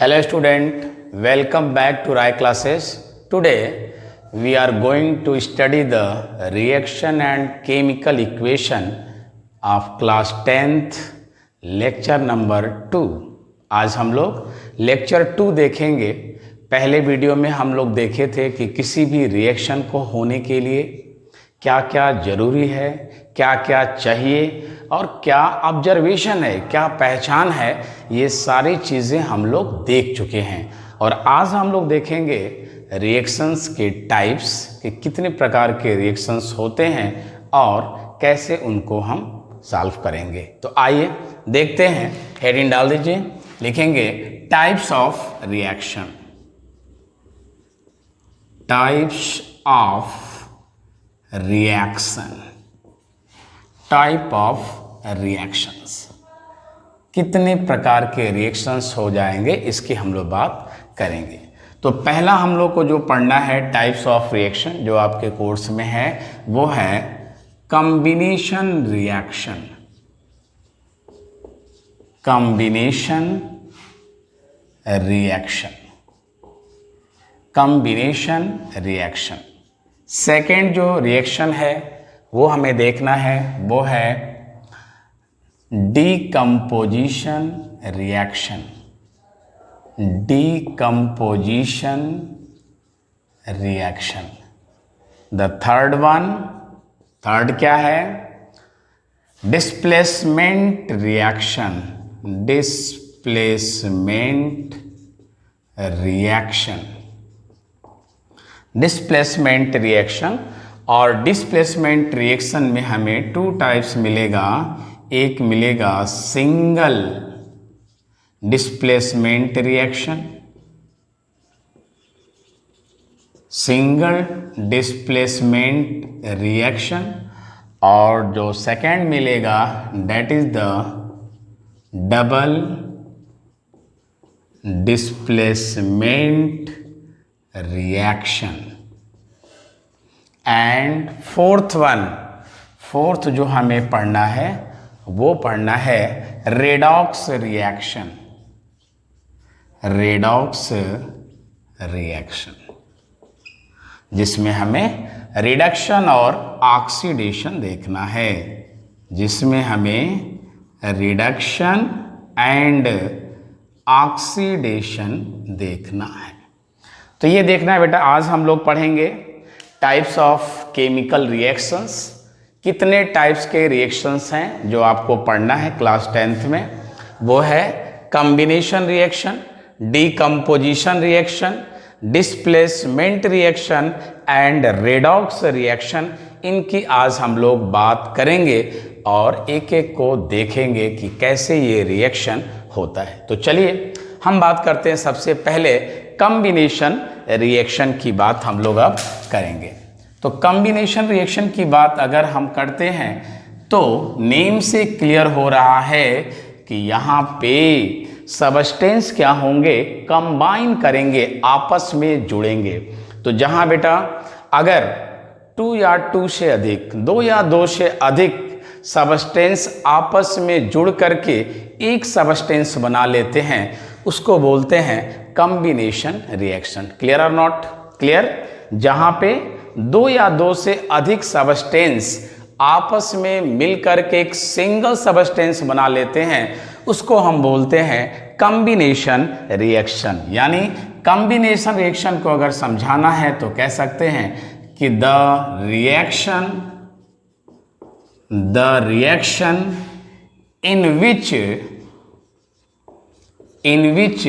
Hello student, welcome back to Rai classes. Today we are going to study the reaction and chemical equation of class 10th lecture number 2. आज हम लोग lecture 2 देखेंगे। पहले video में हम लोग देखे थे कि किसी भी रिएक्शन को होने के लिए क्या क्या ज़रूरी है, क्या क्या चाहिए और क्या ऑब्जर्वेशन है, क्या पहचान है, ये सारी चीज़ें हम लोग देख चुके हैं। और आज हम लोग देखेंगे रिएक्शंस के टाइप्स कि कितने प्रकार के रिएक्शंस होते हैं और कैसे उनको हम सॉल्व करेंगे। तो आइए देखते हैं, हेडिंग डाल दीजिए, लिखेंगे types of reaction. Types of reaction, type of reactions, कितने प्रकार के रिएक्शंस हो जाएंगे इसकी हम लोग बात करेंगे। तो पहला हम लोग को जो पढ़ना है टाइप्स ऑफ रिएक्शन, जो आपके कोर्स में है, वो है combination reaction. Combination reaction, combination reaction. Second जो रिएक्शन है वो हमें देखना है, वो है decomposition reaction. Decomposition reaction. The third one, third क्या है? Displacement reaction. Displacement reaction, displacement reaction. और डिस्प्लेसमेंट रिएक्शन में हमें 2 टाइप्स मिलेगा। एक मिलेगा single displacement reaction, single displacement reaction, और जो सेकेंड मिलेगा that is the double displacement reaction. And fourth one, fourth जो हमें पढ़ना है वो पढ़ना है रेडॉक्स रिएक्शन। रेडॉक्स रिएक्शन, जिसमें हमें रिडक्शन और ऑक्सीडेशन देखना है, जिसमें हमें रिडक्शन एंड ऑक्सीडेशन देखना है। तो ये देखना है बेटा, आज हम लोग पढ़ेंगे टाइप्स ऑफ केमिकल रिएक्शंस। कितने टाइप्स के रिएक्शंस हैं जो आपको पढ़ना है क्लास 10th में, वो है combination reaction, decomposition reaction, displacement reaction and redox reaction. इनकी आज हम लोग बात करेंगे और एक एक को देखेंगे कि कैसे ये रिएक्शन होता है। तो चलिए हम बात करते हैं। सबसे पहले कॉम्बिनेशन रिएक्शन की बात हम लोग अब करेंगे। तो कॉम्बिनेशन रिएक्शन की बात अगर हम करते हैं तो नेम से क्लियर हो रहा है कि यहाँ पे सबस्टेंस क्या होंगे, कंबाइन करेंगे, आपस में जुड़ेंगे। तो जहाँ बेटा अगर 2 या 2 से अधिक, 2 या 2 से अधिक सबस्टेंस आपस में जुड़ करके एक सबस्टेंस बना लेते हैं, उसको बोलते हैं कॉम्बिनेशन रिएक्शन। क्लियर और नॉट क्लियर? जहाँ पे 2 या 2 से अधिक सबस्टेंस आपस में मिलकर के एक सिंगल सबस्टेंस बना लेते हैं, उसको हम बोलते हैं कॉम्बिनेशन रिएक्शन। यानी कॉम्बिनेशन रिएक्शन को अगर समझाना है तो कह सकते हैं कि the reaction in which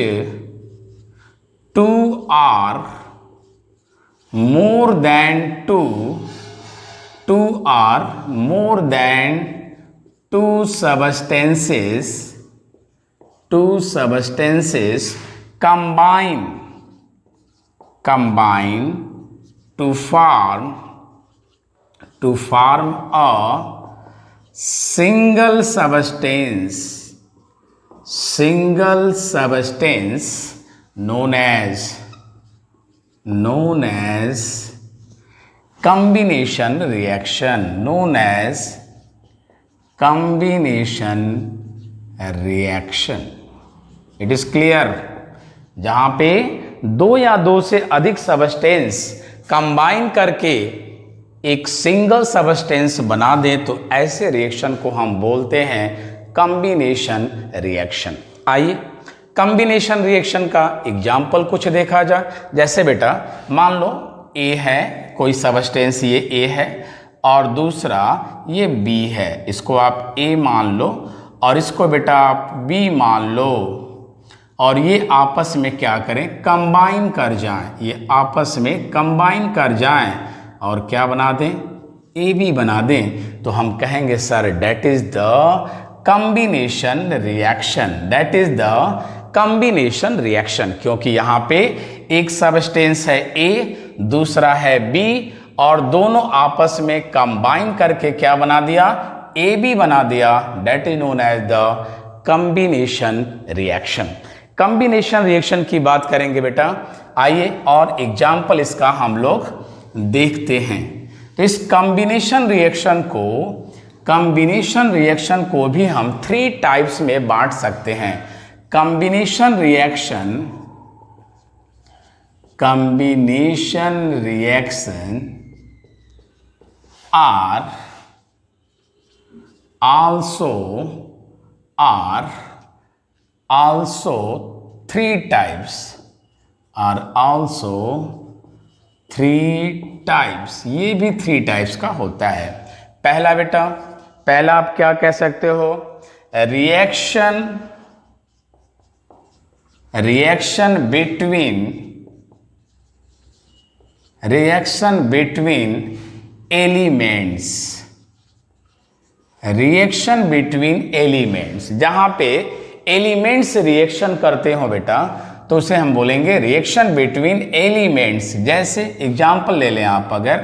2 are more than 2 are more than 2 substances combine to form a single substance known as combination reaction, known as combination reaction. It is clear? जहां पे दो या दो से अधिक सबस्टेंस कंबाइन करके एक सिंगल सबस्टेंस बना दें तो ऐसे रिएक्शन को हम बोलते हैं कॉम्बिनेशन रिएक्शन। आइए कॉम्बिनेशन रिएक्शन का एग्जाम्पल कुछ देखा जाए। जैसे बेटा मान लो ए है, कोई सबस्टेंस ये ए है और दूसरा ये बी है, इसको आप ए मान लो और इसको बेटा आप बी मान लो और ये आपस में क्या करें, कंबाइन कर जाएं, ये आपस में कंबाइन कर जाएं और क्या बना दें, ए बी बना दें, तो हम कहेंगे sir that is the combination reaction, that is the combination reaction. क्योंकि यहाँ पे एक सबस्टेंस है ए, दूसरा है बी और दोनों आपस में कंबाइन करके क्या बना दिया, ए बी बना दिया, that is known as the combination reaction. Combination reaction की बात करेंगे बेटा, आइए और एग्जाम्पल इसका हम लोग देखते हैं। तो इस कॉम्बिनेशन रिएक्शन को भी हम 3 टाइप्स में बांट सकते हैं। Combination reaction are also 3 types, ये भी 3 टाइप्स का होता है। पहला बेटा, पहला आप क्या कह सकते हो, रिएक्शन बिटवीन एलिमेंट्स, जहां पे एलिमेंट्स रिएक्शन करते हो बेटा तो उसे हम बोलेंगे रिएक्शन बिटवीन एलिमेंट्स। जैसे एग्जाम्पल ले लें आप, अगर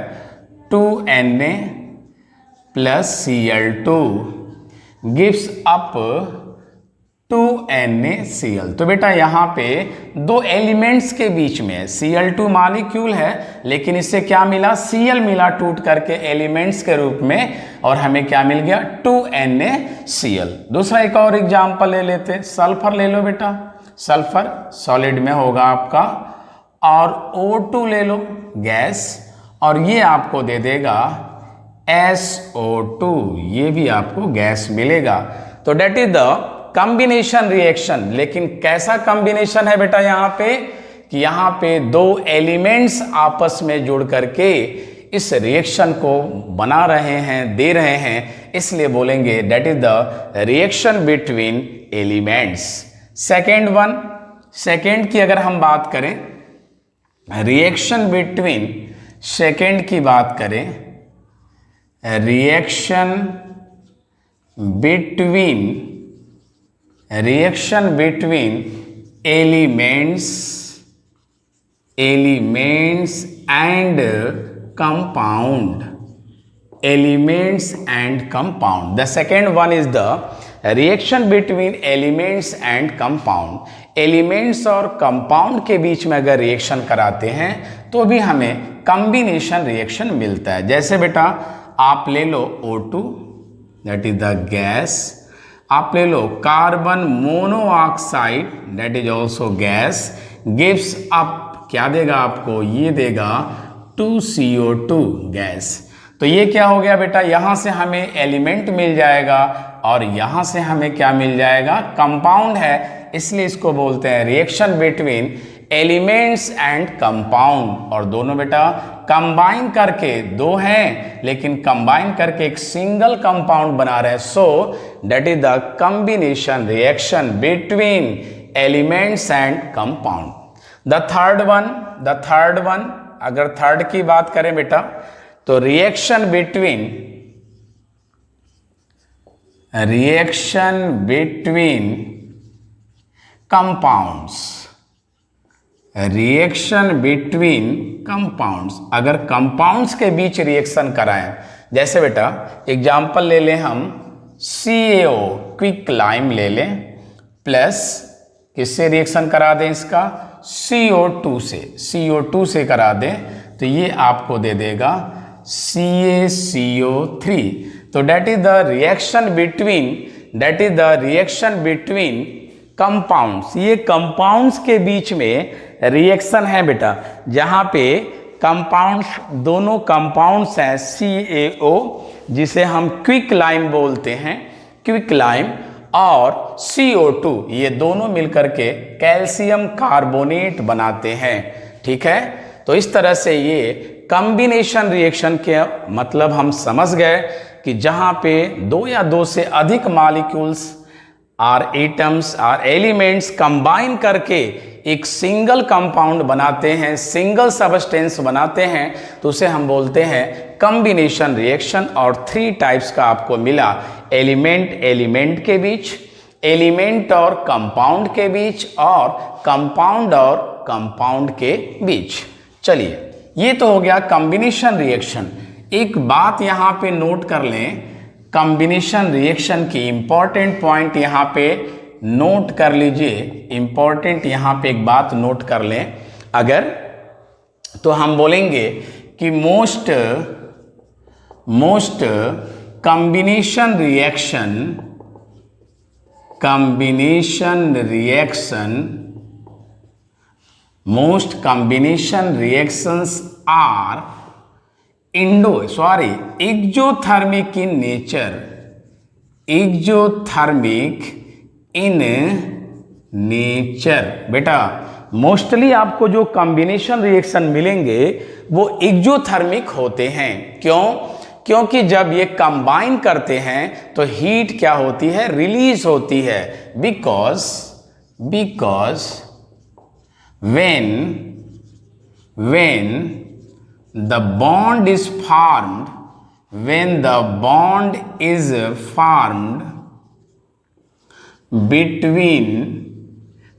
2Na plus Cl2 gives up 2NaCl, तो बेटा यहाँ पे दो एलिमेंट्स के बीच में Cl2 मॉलिक्यूल है लेकिन इससे क्या मिला, Cl मिला टूट करके एलिमेंट्स के रूप में और हमें क्या मिल गया, 2NaCl। दूसरा एक और एग्जाम्पल ले लेते हैं, सल्फर ले लो बेटा, सल्फर सॉलिड में होगा आपका और O2 ले लो गैस और ये आपको दे देगा SO2, ये भी आपको गैस मिलेगा। तो that is the combination reaction. लेकिन कैसा कॉम्बिनेशन है बेटा यहाँ पे, कि यहाँ पे दो एलिमेंट्स आपस में जुड़ करके इस रिएक्शन को बना रहे हैं, दे रहे हैं, इसलिए बोलेंगे that is the reaction between elements. Second की अगर हम बात करें, reaction between elements and compound, the second one is the reaction between elements and compound. Elements और कंपाउंड के बीच में अगर रिएक्शन कराते हैं तो भी हमें कॉम्बिनेशन रिएक्शन मिलता है। जैसे बेटा आप ले लो O2 that is the gas, आप ले low carbon monoxide that is also gas, gives up क्या देगा आपको, ये देगा 2CO2 गैस। तो ये क्या हो गया बेटा, यहां से हमें एलिमेंट मिल जाएगा और यहां से हमें क्या मिल जाएगा, कंपाउंड है, इसलिए इसको बोलते हैं reaction between elements and compound. और दोनों बेटा कंबाइन करके, दो हैं लेकिन कंबाइन करके एक सिंगल कंपाउंड बना रहे हैं, so that is the combination reaction between elements and compound. The third one अगर थर्ड की बात करें बेटा तो रिएक्शन बिटवीन कंपाउंड्स, अगर कंपाउंड्स के बीच रिएक्शन कराएं, जैसे बेटा एग्जाम्पल ले लें हम CaO क्विक लाइम ले लें प्लस किससे रिएक्शन करा दें, इसका CO2 से करा दें तो ये आपको दे देगा CaCO3। तो that is the reaction between compounds, ये कंपाउंड्स के बीच में रिएक्शन है बेटा, जहां पे कंपाउंड्स, दोनों कंपाउंड्स हैं CaO, जिसे हम क्विक लाइम बोलते हैं, क्विक लाइम, और CO2, ये दोनों मिलकर के कैल्शियम कार्बोनेट बनाते हैं। ठीक है, तो इस तरह से ये कॉम्बिनेशन रिएक्शन के मतलब हम समझ गए कि जहां पे दो या दो से अधिक मॉलिक्यूल्स और एटम्स और एलिमेंट्स कंबाइन करके एक सिंगल कंपाउंड बनाते हैं, सिंगल सबस्टेंस बनाते हैं, तो उसे हम बोलते हैं कॉम्बिनेशन रिएक्शन। और 3 टाइप्स का आपको मिला, एलिमेंट एलिमेंट के बीच, एलिमेंट और कंपाउंड के बीच, और कंपाउंड और कंपाउंड के बीच। चलिए, ये तो हो गया कॉम्बिनेशन रिएक्शन। एक बात यहाँ पे नोट कर लें, कॉम्बिनेशन रिएक्शन की इंपॉर्टेंट पॉइंट यहाँ पे नोट कर लीजिए, इंपॉर्टेंट यहाँ पे एक बात नोट कर लें अगर, तो हम बोलेंगे कि most combination reactions are exothermic in nature. बेटा मोस्टली आपको जो कॉम्बिनेशन रिएक्शन मिलेंगे वो एक्जोथर्मिक होते हैं। क्यों? क्योंकि जब ये कंबाइन करते हैं तो हीट क्या होती है? रिलीज होती है। Because when the bond is formed between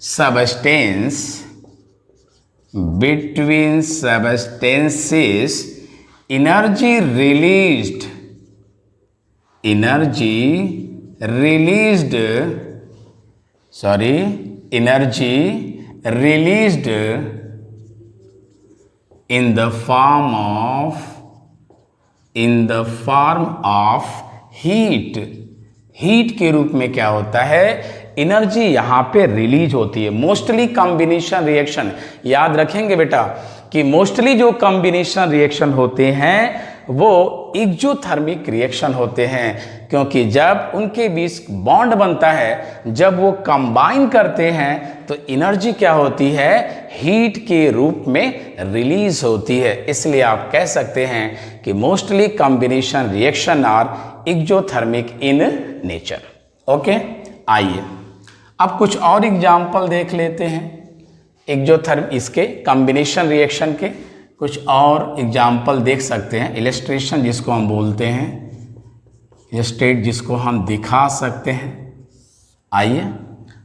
substances, energy released in the form of heat के रूप में क्या होता है? एनर्जी यहां पे रिलीज होती है। मोस्टली कॉम्बिनेशन रिएक्शन याद रखेंगे बेटा कि मोस्टली जो कॉम्बिनेशन रिएक्शन होते हैं वो एक्जोथर्मिक रिएक्शन होते हैं, क्योंकि जब उनके बीच बॉन्ड बनता है, जब वो कंबाइन करते हैं तो एनर्जी क्या होती है? हीट के रूप में रिलीज होती है। इसलिए आप कह सकते हैं कि mostly combination reaction are exothermic in nature. Okay, आइए अब कुछ और एग्जाम्पल देख लेते हैं इसके कॉम्बिनेशन रिएक्शन के। कुछ और एग्जाम्पल देख सकते हैं, इलस्ट्रेशन जिसको हम बोलते हैं, इलस्ट्रेट जिसको हम दिखा सकते हैं। आइए,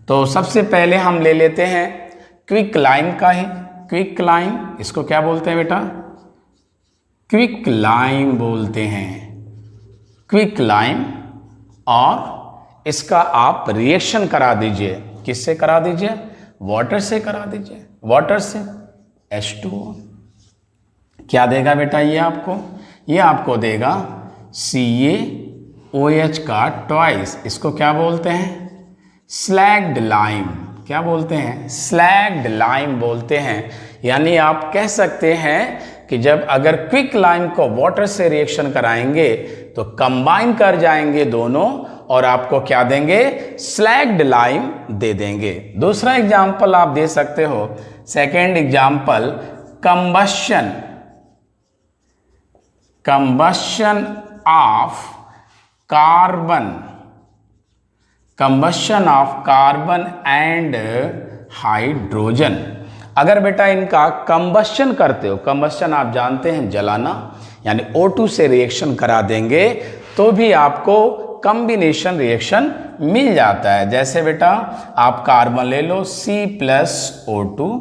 तो सबसे पहले हम ले लेते हैं क्विक लाइम का ही। क्विक लाइम, इसको क्या बोलते हैं बेटा? क्विक लाइम बोलते हैं, क्विक लाइम। और इसका आप रिएक्शन करा दीजिए, किससे करा दीजिए? वाटर से करा दीजिए, वाटर से H2O। क्या देगा बेटा ये आपको? ये आपको देगा CaOH का ट्वाइस। इसको क्या बोलते हैं? Slagged lime. क्या बोलते हैं? स्लैग्ड लाइम बोलते हैं। यानी आप कह सकते हैं कि जब अगर क्विक लाइम को वाटर से रिएक्शन कराएंगे तो कंबाइन कर जाएंगे दोनों और आपको क्या देंगे? स्लैग्ड लाइम दे देंगे। दूसरा एग्जाम्पल आप दे सकते हो, second example, combustion of carbon and hydrogen. अगर बेटा इनका कंबशन करते हो, कंबशन आप जानते हैं जलाना, यानी O2 से रिएक्शन करा देंगे तो भी आपको कॉम्बिनेशन रिएक्शन मिल जाता है। जैसे बेटा आप कार्बन ले लो C+O2,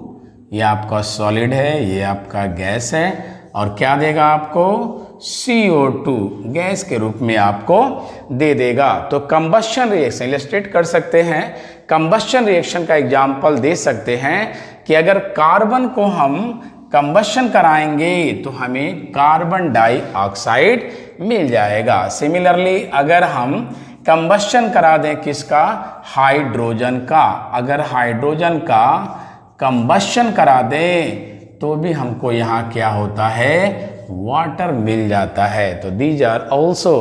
ये आपका सॉलिड है, ये आपका गैस है, और क्या देगा आपको? CO2 गैस के रूप में आपको दे देगा। तो कंबशन रिएक्शन इलस्ट्रेट कर सकते हैं। कंबशन रिएक्शन का एग्जाम्पल दे सकते हैं कि अगर कार्बन को हम कंबशन कराएंगे तो हमें कार्बन डाइऑक्साइड मिल जाएगा। सिमिलरली अगर हम कंबस्शन करा दें किसका, हाइड्रोजन का, अगर हाइड्रोजन का कंबस्शन करा दें तो भी हमको यहाँ क्या होता है, वाटर मिल जाता है। तो these are also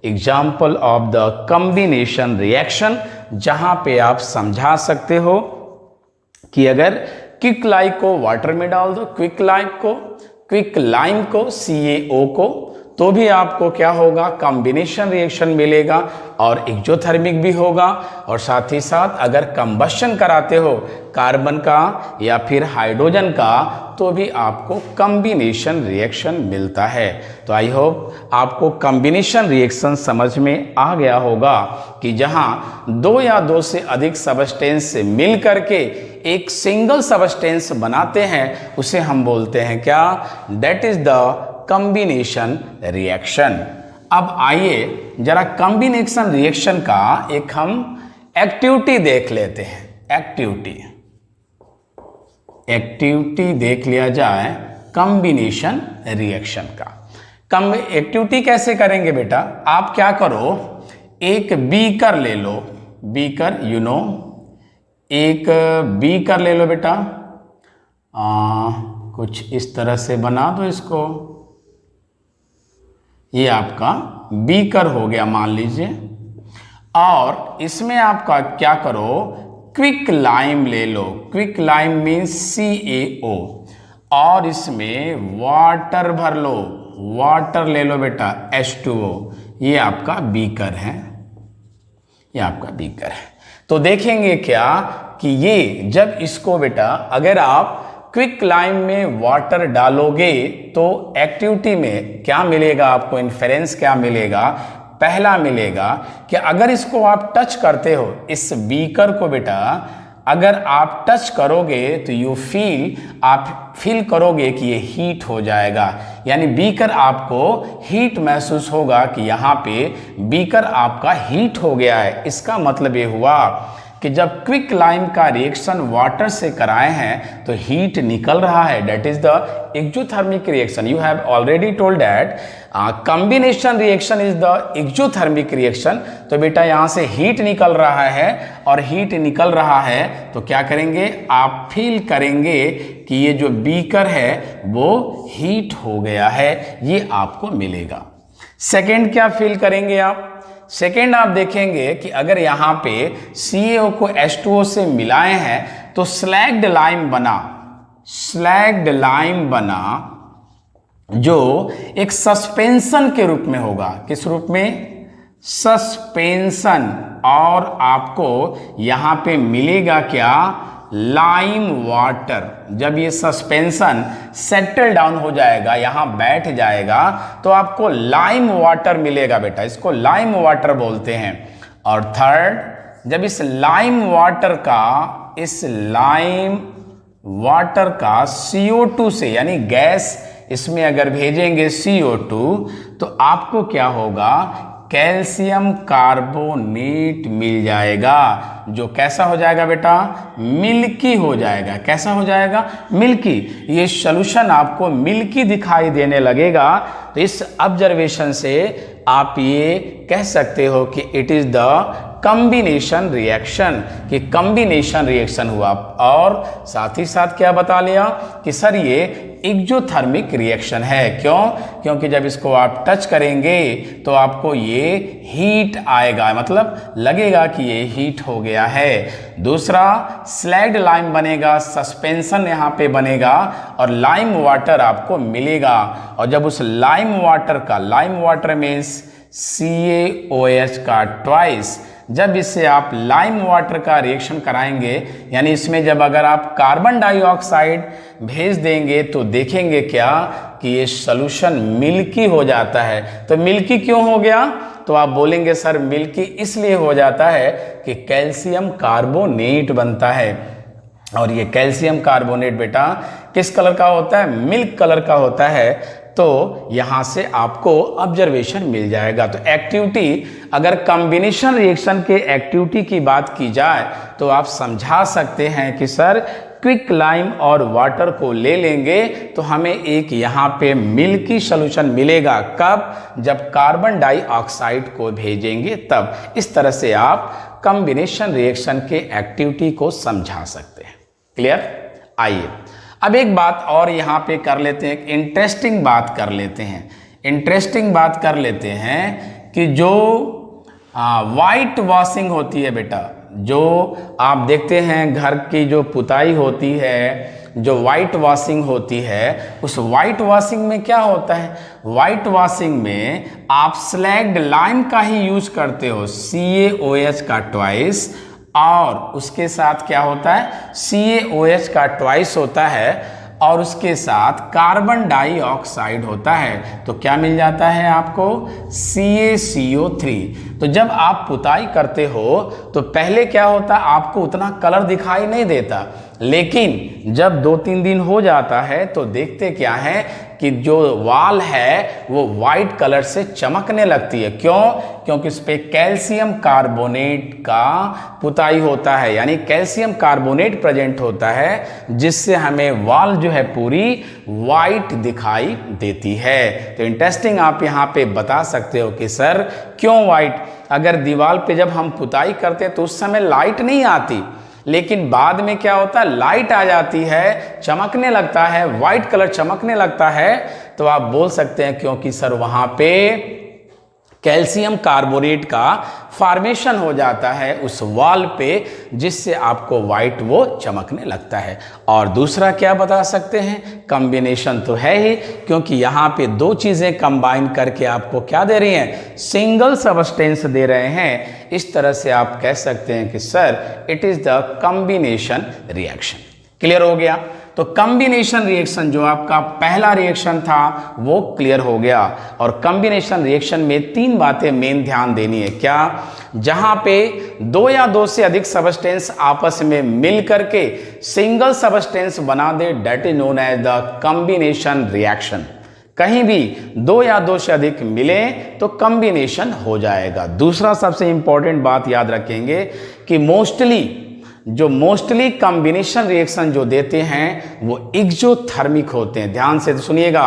example of the combination reaction, जहाँ पे आप समझा सकते हो कि अगर क्विक लाइम को वाटर में डाल दो, क्विक लाइम को CaO को, तो भी आपको क्या होगा, कॉम्बिनेशन रिएक्शन मिलेगा और एक्जोथर्मिक भी होगा। और साथ ही साथ अगर कंबस्शन कराते हो कार्बन का या फिर हाइड्रोजन का, तो भी आपको कॉम्बिनेशन रिएक्शन मिलता है। तो आई होप आपको कॉम्बिनेशन रिएक्शन समझ में आ गया होगा कि जहां दो या दो से अधिक सबस्टेंस मिल करके एक सिंगल सबस्टेंस बनाते हैं, उसे हम बोलते हैं क्या, that is the combination reaction. अब आइए जरा कॉम्बिनेशन रिएक्शन का एक हम एक्टिविटी देख लेते हैं। एक्टिविटी देख लिया जाए कॉम्बिनेशन रिएक्शन का। एक्टिविटी कैसे करेंगे बेटा, आप क्या करो, एक बीकर ले लो, बीकर एक बीकर ले लो बेटा, कुछ इस तरह से बना दो इसको, ये आपका बीकर हो गया मान लीजिए। और इसमें आपका क्या करो, क्विक लाइम ले लो, क्विक लाइम मीन्स CaO, और इसमें वाटर भर लो, वाटर ले लो बेटा H2O, ये आपका बीकर है, ये आपका बीकर है। तो देखेंगे क्या कि ये जब इसको बेटा अगर आप क्विक लाइम में वाटर डालोगे तो एक्टिविटी में क्या मिलेगा आपको, इन्फेरेंस क्या मिलेगा, पहला मिलेगा कि अगर इसको आप टच करते हो, इस बीकर को बेटा अगर आप टच करोगे तो आप फील करोगे कि ये हीट हो जाएगा, यानी बीकर आपको हीट महसूस होगा कि यहाँ पे बीकर आपका हीट हो गया है। इसका मतलब ये हुआ कि जब क्विक लाइम का रिएक्शन वाटर से कराए हैं तो हीट निकल रहा है, that is the exothermic reaction. You have already told that combination reaction is the exothermic reaction. तो बेटा यहाँ से हीट निकल रहा है, और हीट निकल रहा है तो क्या करेंगे, आप फील करेंगे कि ये जो बीकर है वो हीट हो गया है, ये आपको मिलेगा। सेकेंड क्या फील करेंगे आप, सेकेंड आप देखेंगे कि अगर यहाँ पे CaO को H2O से मिलाए हैं तो स्लैग्ड लाइम बना, जो एक सस्पेंशन के रूप में होगा। किस रूप में, सस्पेंशन। और आपको यहाँ पे मिलेगा क्या, लाइम वाटर। जब ये सस्पेंशन सेटल डाउन हो जाएगा, यहाँ बैठ जाएगा, तो आपको लाइम वाटर मिलेगा बेटा, इसको लाइम वाटर बोलते हैं। और थर्ड, जब इस लाइम वाटर का CO2 से, यानी गैस इसमें अगर भेजेंगे CO2, तो आपको क्या होगा, कैल्शियम कार्बोनेट मिल जाएगा, जो कैसा हो जाएगा बेटा, मिल्की हो जाएगा। कैसा हो जाएगा, मिल्की। ये सॉल्यूशन आपको मिल्की दिखाई देने लगेगा। तो इस ऑब्जर्वेशन से आप ये कह सकते हो कि it is the combination reaction, कि कॉम्बिनेशन रिएक्शन हुआ। और साथ ही साथ क्या बता लिया कि सर ये एक्जोथर्मिक रिएक्शन है। क्यों, क्योंकि जब इसको आप टच करेंगे तो आपको ये हीट आएगा, मतलब लगेगा कि ये हीट हो गया है। दूसरा, स्लैग्ड लाइम बनेगा, सस्पेंशन यहाँ पे बनेगा और लाइम वाटर आपको मिलेगा। और जब उस लाइम वाटर मीन्स CaOH का ट्वाइस, जब इससे आप लाइम वाटर का रिएक्शन कराएंगे, यानी इसमें जब अगर आप कार्बन डाइऑक्साइड भेज देंगे तो देखेंगे क्या कि ये सॉल्यूशन मिल्की हो जाता है। तो मिल्की क्यों हो गया, तो आप बोलेंगे सर मिल्की इसलिए हो जाता है कि कैल्शियम कार्बोनेट बनता है। और ये कैल्शियम कार्बोनेट बेटा किस कलर का होता है, मिल्क कलर का होता है। तो यहाँ से आपको ऑब्जर्वेशन मिल जाएगा। तो एक्टिविटी, अगर कॉम्बिनेशन रिएक्शन के एक्टिविटी की बात की जाए तो आप समझा सकते हैं कि सर क्विक लाइम और वाटर को ले लेंगे तो हमें एक यहाँ पे मिल्की सॉल्यूशन मिलेगा। कब? जब कार्बन डाइऑक्साइड को भेजेंगे तब। इस तरह से आप कॉम्बिनेशन रिएक्शन के एक्टिविटी को समझा सकते हैं। क्लियर? आइए अब एक बात और यहाँ पे कर लेते हैं, इंटरेस्टिंग बात कर लेते हैं। इंटरेस्टिंग बात कर लेते हैं कि जो वाइट वॉशिंग होती है बेटा, जो आप देखते हैं घर की जो पुताई होती है, जो वाइट वॉशिंग होती है, उस वाइट वॉशिंग में क्या होता है? वाइट वॉशिंग में आप स्लैग्ड लाइम का ही यूज करते हो, CaOH का ट्वाइस, और उसके साथ क्या होता है? CaOH का ट्वाइस होता है और उसके साथ कार्बन डाइऑक्साइड होता है। तो क्या मिल जाता है आपको? CaCO3। तो जब आप पुताई करते हो तो पहले क्या होता, आपको उतना कलर दिखाई नहीं देता, लेकिन जब 2-3 दिन हो जाता है तो देखते क्या है कि जो वाल है वो वाइट कलर से चमकने लगती है। क्यों? क्योंकि उस पर कैल्शियम कार्बोनेट का पुताई होता है, यानी कैल्शियम कार्बोनेट प्रेजेंट होता है, जिससे हमें वाल जो है पूरी वाइट दिखाई देती है। तो इंटरेस्टिंग आप यहाँ पे बता सकते हो कि सर क्यों वाइट? अगर दीवार पे जब हम पुताई करते हैं तो उस समय लाइट नहीं आती, लेकिन बाद में क्या होता है? लाइट आ जाती है, चमकने लगता है, वाइट कलर चमकने लगता है। तो आप बोल सकते हैं क्योंकि सर वहां पे कैल्शियम कार्बोनेट का फॉर्मेशन हो जाता है उस वॉल पे, जिससे आपको वाइट वो चमकने लगता है। और दूसरा क्या बता सकते हैं? कॉम्बिनेशन तो है ही, क्योंकि यहाँ पे दो चीजें कंबाइन करके आपको क्या दे रही हैं? सिंगल सबस्टेंस दे रहे हैं। इस तरह से आप कह सकते हैं कि sir it is the combination reaction. Clear हो गया? तो कॉम्बिनेशन रिएक्शन जो आपका पहला रिएक्शन था वो क्लियर हो गया। और कॉम्बिनेशन रिएक्शन में 3 बातें मेन ध्यान देनी है। क्या? जहां पे 2 या 2 से अधिक सबस्टेंस आपस में मिल करके सिंगल सबस्टेंस बना दे, that is known as the combination reaction. कहीं भी 2 या 2 से अधिक मिले तो कॉम्बिनेशन हो जाएगा। दूसरा सबसे इंपॉर्टेंट बात याद रखेंगे कि मोस्टली कॉम्बिनेशन रिएक्शन जो देते हैं वो एक्सोथर्मिक होते हैं। ध्यान से सुनिएगा,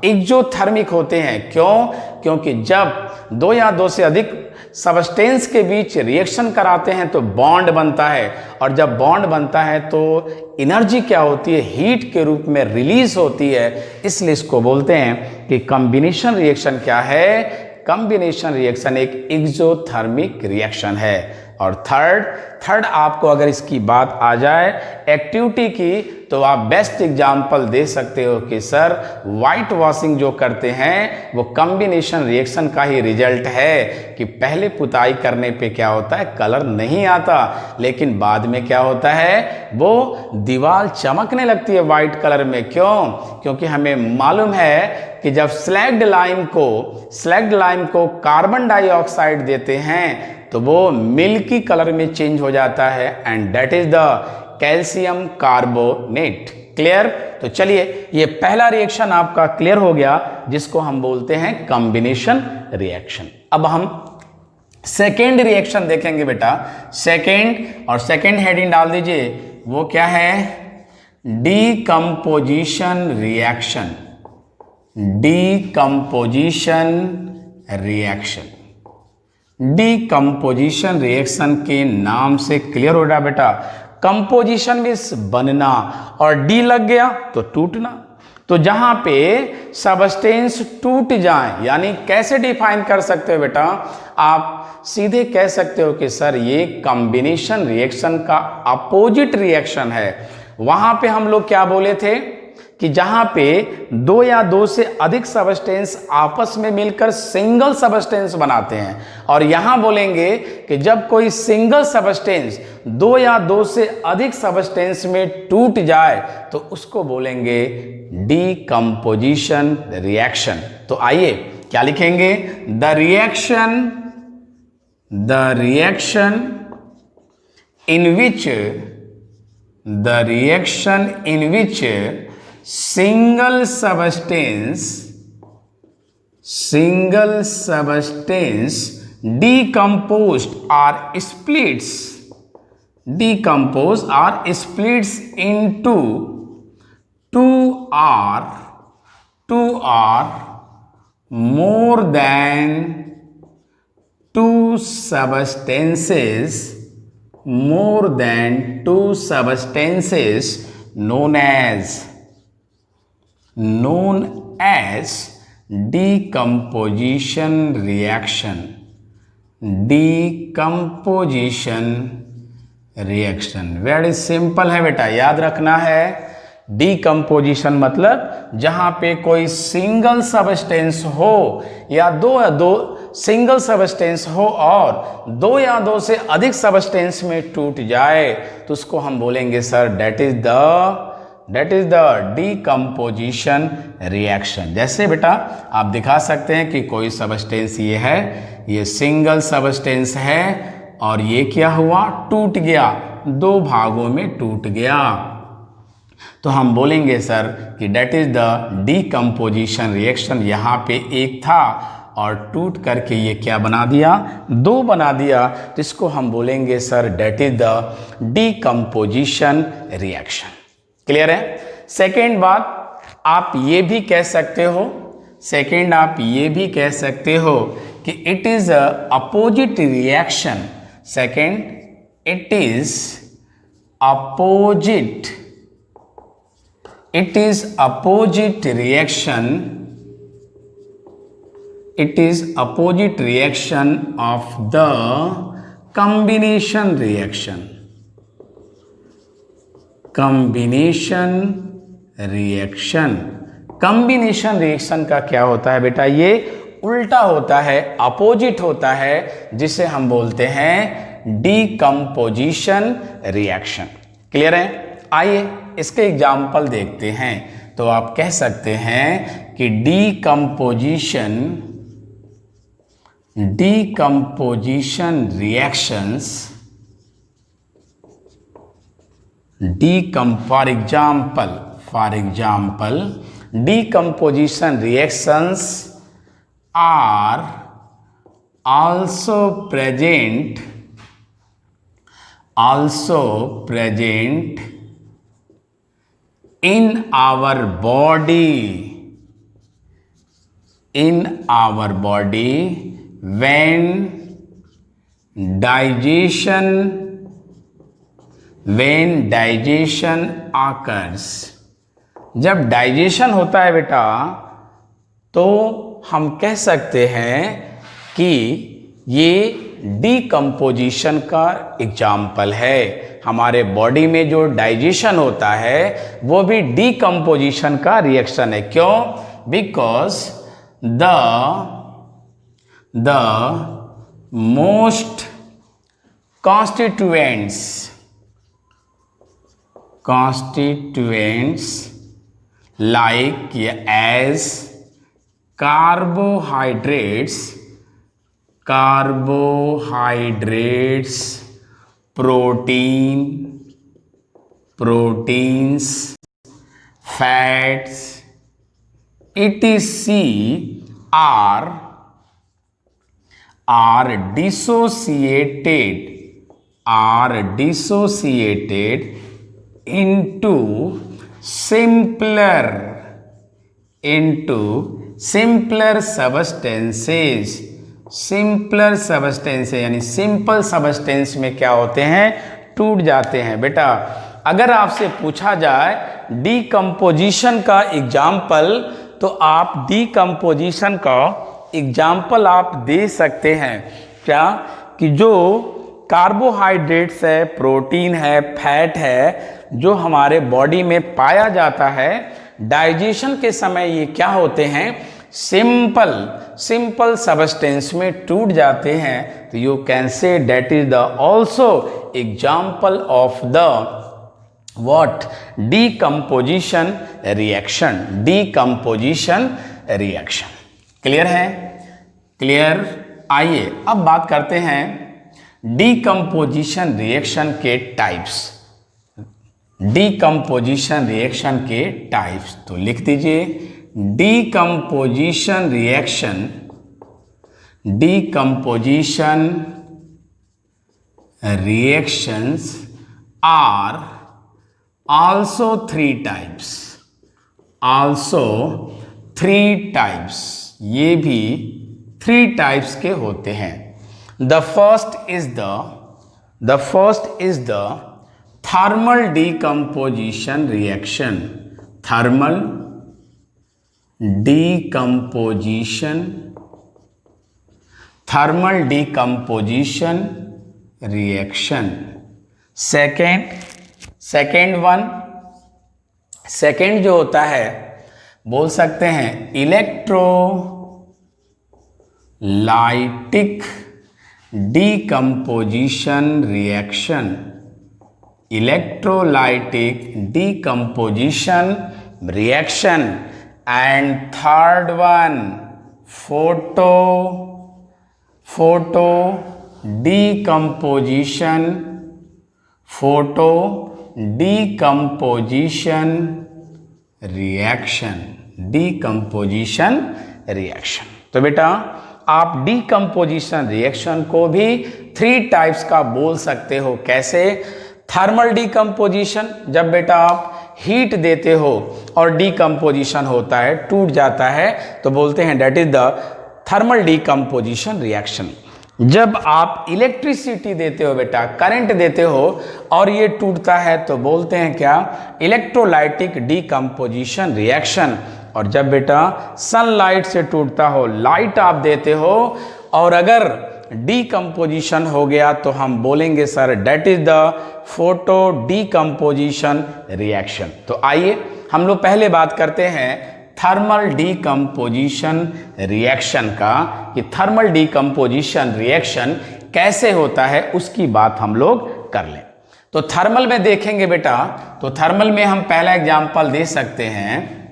एक्सोथर्मिक होते हैं। क्यों? क्योंकि जब 2 या 2 से अधिक सबस्टेंस के बीच रिएक्शन कराते हैं तो बॉन्ड बनता है, और जब बॉन्ड बनता है तो एनर्जी क्या होती है? हीट के रूप में रिलीज होती है। इसलिए इसको बोलते हैं कि कॉम्बिनेशन रिएक्शन क्या है? कॉम्बिनेशन रिएक्शन एक एक्सोथर्मिक रिएक्शन है। और थर्ड आपको अगर इसकी बात आ जाए एक्टिविटी की, तो आप बेस्ट एग्जाम्पल दे सकते हो कि सर वाइट वॉशिंग जो करते हैं वो कॉम्बिनेशन रिएक्शन का ही रिजल्ट है कि पहले पुताई करने पे क्या होता है? कलर नहीं आता, लेकिन बाद में क्या होता है? वो दीवार चमकने लगती है वाइट कलर में। क्यों? क्योंकि हमें मालूम है कि जब स्लैग्ड लाइम को कार्बन डाइऑक्साइड देते हैं तो वो मिल्की कलर में चेंज हो जाता है, and that is the calcium carbonate. Clear? तो चलिए ये पहला रिएक्शन आपका क्लियर हो गया, जिसको हम बोलते हैं कॉम्बिनेशन रिएक्शन। अब हम सेकेंड रिएक्शन देखेंगे बेटा। सेकेंड हेडिंग डाल दीजिए, वो क्या है? Decomposition reaction. डीकंपोजिशन रिएक्शन के नाम से क्लियर हो रहा बेटा। कंपोजिशन मीन्स बनना, और डी लग गया तो टूटना। तो जहां पे सबस्टेंस टूट जाए, यानी कैसे डिफाइन कर सकते हो बेटा? आप सीधे कह सकते हो कि सर ये कॉम्बिनेशन रिएक्शन का अपोजिट रिएक्शन है। वहां पे हम लोग क्या बोले थे कि जहां पे 2 या 2 से अधिक सबस्टेंस आपस में मिलकर सिंगल सबस्टेंस बनाते हैं, और यहां बोलेंगे कि जब कोई सिंगल सबस्टेंस 2 या 2 से अधिक सबस्टेंस में टूट जाए तो उसको बोलेंगे डीकंपोजिशन रिएक्शन। तो आइए क्या लिखेंगे? The reaction in which single substance decomposed or splits decompose or splits into two or more than two substances known as decomposition reaction. Very simple है बेटा, याद रखना है। डीकम्पोजिशन मतलब जहां पे कोई सिंगल सबस्टेंस हो या दो सिंगल सबस्टेंस हो और दो या दो से अधिक सबस्टेंस में टूट जाए तो उसको हम बोलेंगे sir that is the decomposition reaction. जैसे बेटा आप दिखा सकते हैं कि कोई सबस्टेंस ये है, ये सिंगल सबस्टेंस है और ये क्या हुआ, टूट गया, दो भागों में टूट गया, तो हम बोलेंगे सर कि that is the decomposition reaction. यहाँ पे एक था और टूट करके ये क्या बना दिया, दो बना दिया, तो इसको हम बोलेंगे sir that is the decomposition reaction. Clear है। सेकेंड बात आप ये भी कह सकते हो, कि it is opposite reaction. Second, it is opposite reaction. It is opposite reaction of the combination reaction. Combination reaction का क्या होता है बेटा, ये उल्टा होता है, अपोजिट होता है, जिसे हम बोलते हैं डीकम्पोजिशन रिएक्शन। क्लियर है। आइए इसके एग्जाम्पल देखते हैं। तो आप कह सकते हैं कि decomposition reactions, for example decomposition reactions are also present in our body when digestion occurs। जब डाइजेशन होता है बेटा तो हम कह सकते हैं कि ये डीकम्पोजिशन का एग्जाम्पल है। हमारे बॉडी में जो डाइजेशन होता है वो भी डीकम्पोजिशन का रिएक्शन है। क्यों? Because the most constituents like as carbohydrates, proteins, fats, etc. are dissociated into simpler substances यानी सिंपल सबस्टेंस में क्या होते हैं, टूट जाते हैं। बेटा अगर आपसे पूछा जाए डीकम्पोजिशन का एग्जाम्पल तो आप डीकम्पोजिशन का एग्जाम्पल आप दे सकते हैं क्या, कि जो कार्बोहाइड्रेट्स है, प्रोटीन है, फैट है, जो हमारे बॉडी में पाया जाता है, डाइजेशन के समय ये क्या होते हैं, सिंपल सबस्टेंस में टूट जाते हैं। तो you can say that is the also example of the what, decomposition reaction. Clear है? क्लियर। आइए अब बात करते हैं डीकम्पोजिशन रिएक्शन के टाइप्स। तो लिख दीजिए decomposition reactions are also three types, also three types, ये भी थ्री टाइप्स के होते हैं। The first is the thermal decomposition reaction, thermal decomposition reaction. Second जो होता है बोल सकते हैं electrolytic decomposition reaction, electrolytic decomposition reaction. And third one photo decomposition reaction. तो बेटा आप डीकम्पोजिशन रिएक्शन को भी थ्री टाइप्स का बोल सकते हो। कैसे? थर्मल डीकम्पोजिशन, जब बेटा आप हीट देते हो और डीकम्पोजिशन होता है, टूट जाता है, तो बोलते हैं that is the thermal decomposition reaction. जब आप इलेक्ट्रिसिटी देते हो बेटा, करंट देते हो और ये टूटता है, तो बोलते हैं क्या? Electrolytic decomposition reaction. और जब बेटा सनलाइट से टूटता हो, लाइट आप देते हो और अगर डीकम्पोजिशन हो गया, तो हम बोलेंगे sir that is the photo decomposition reaction. तो आइए हम लोग पहले बात करते हैं थर्मल डीकम्पोजिशन रिएक्शन का, कि थर्मल डीकम्पोजिशन रिएक्शन कैसे होता है, उसकी बात हम लोग कर लें। तो थर्मल में देखेंगे बेटा, तो थर्मल में हम पहला एग्जांपल दे सकते हैं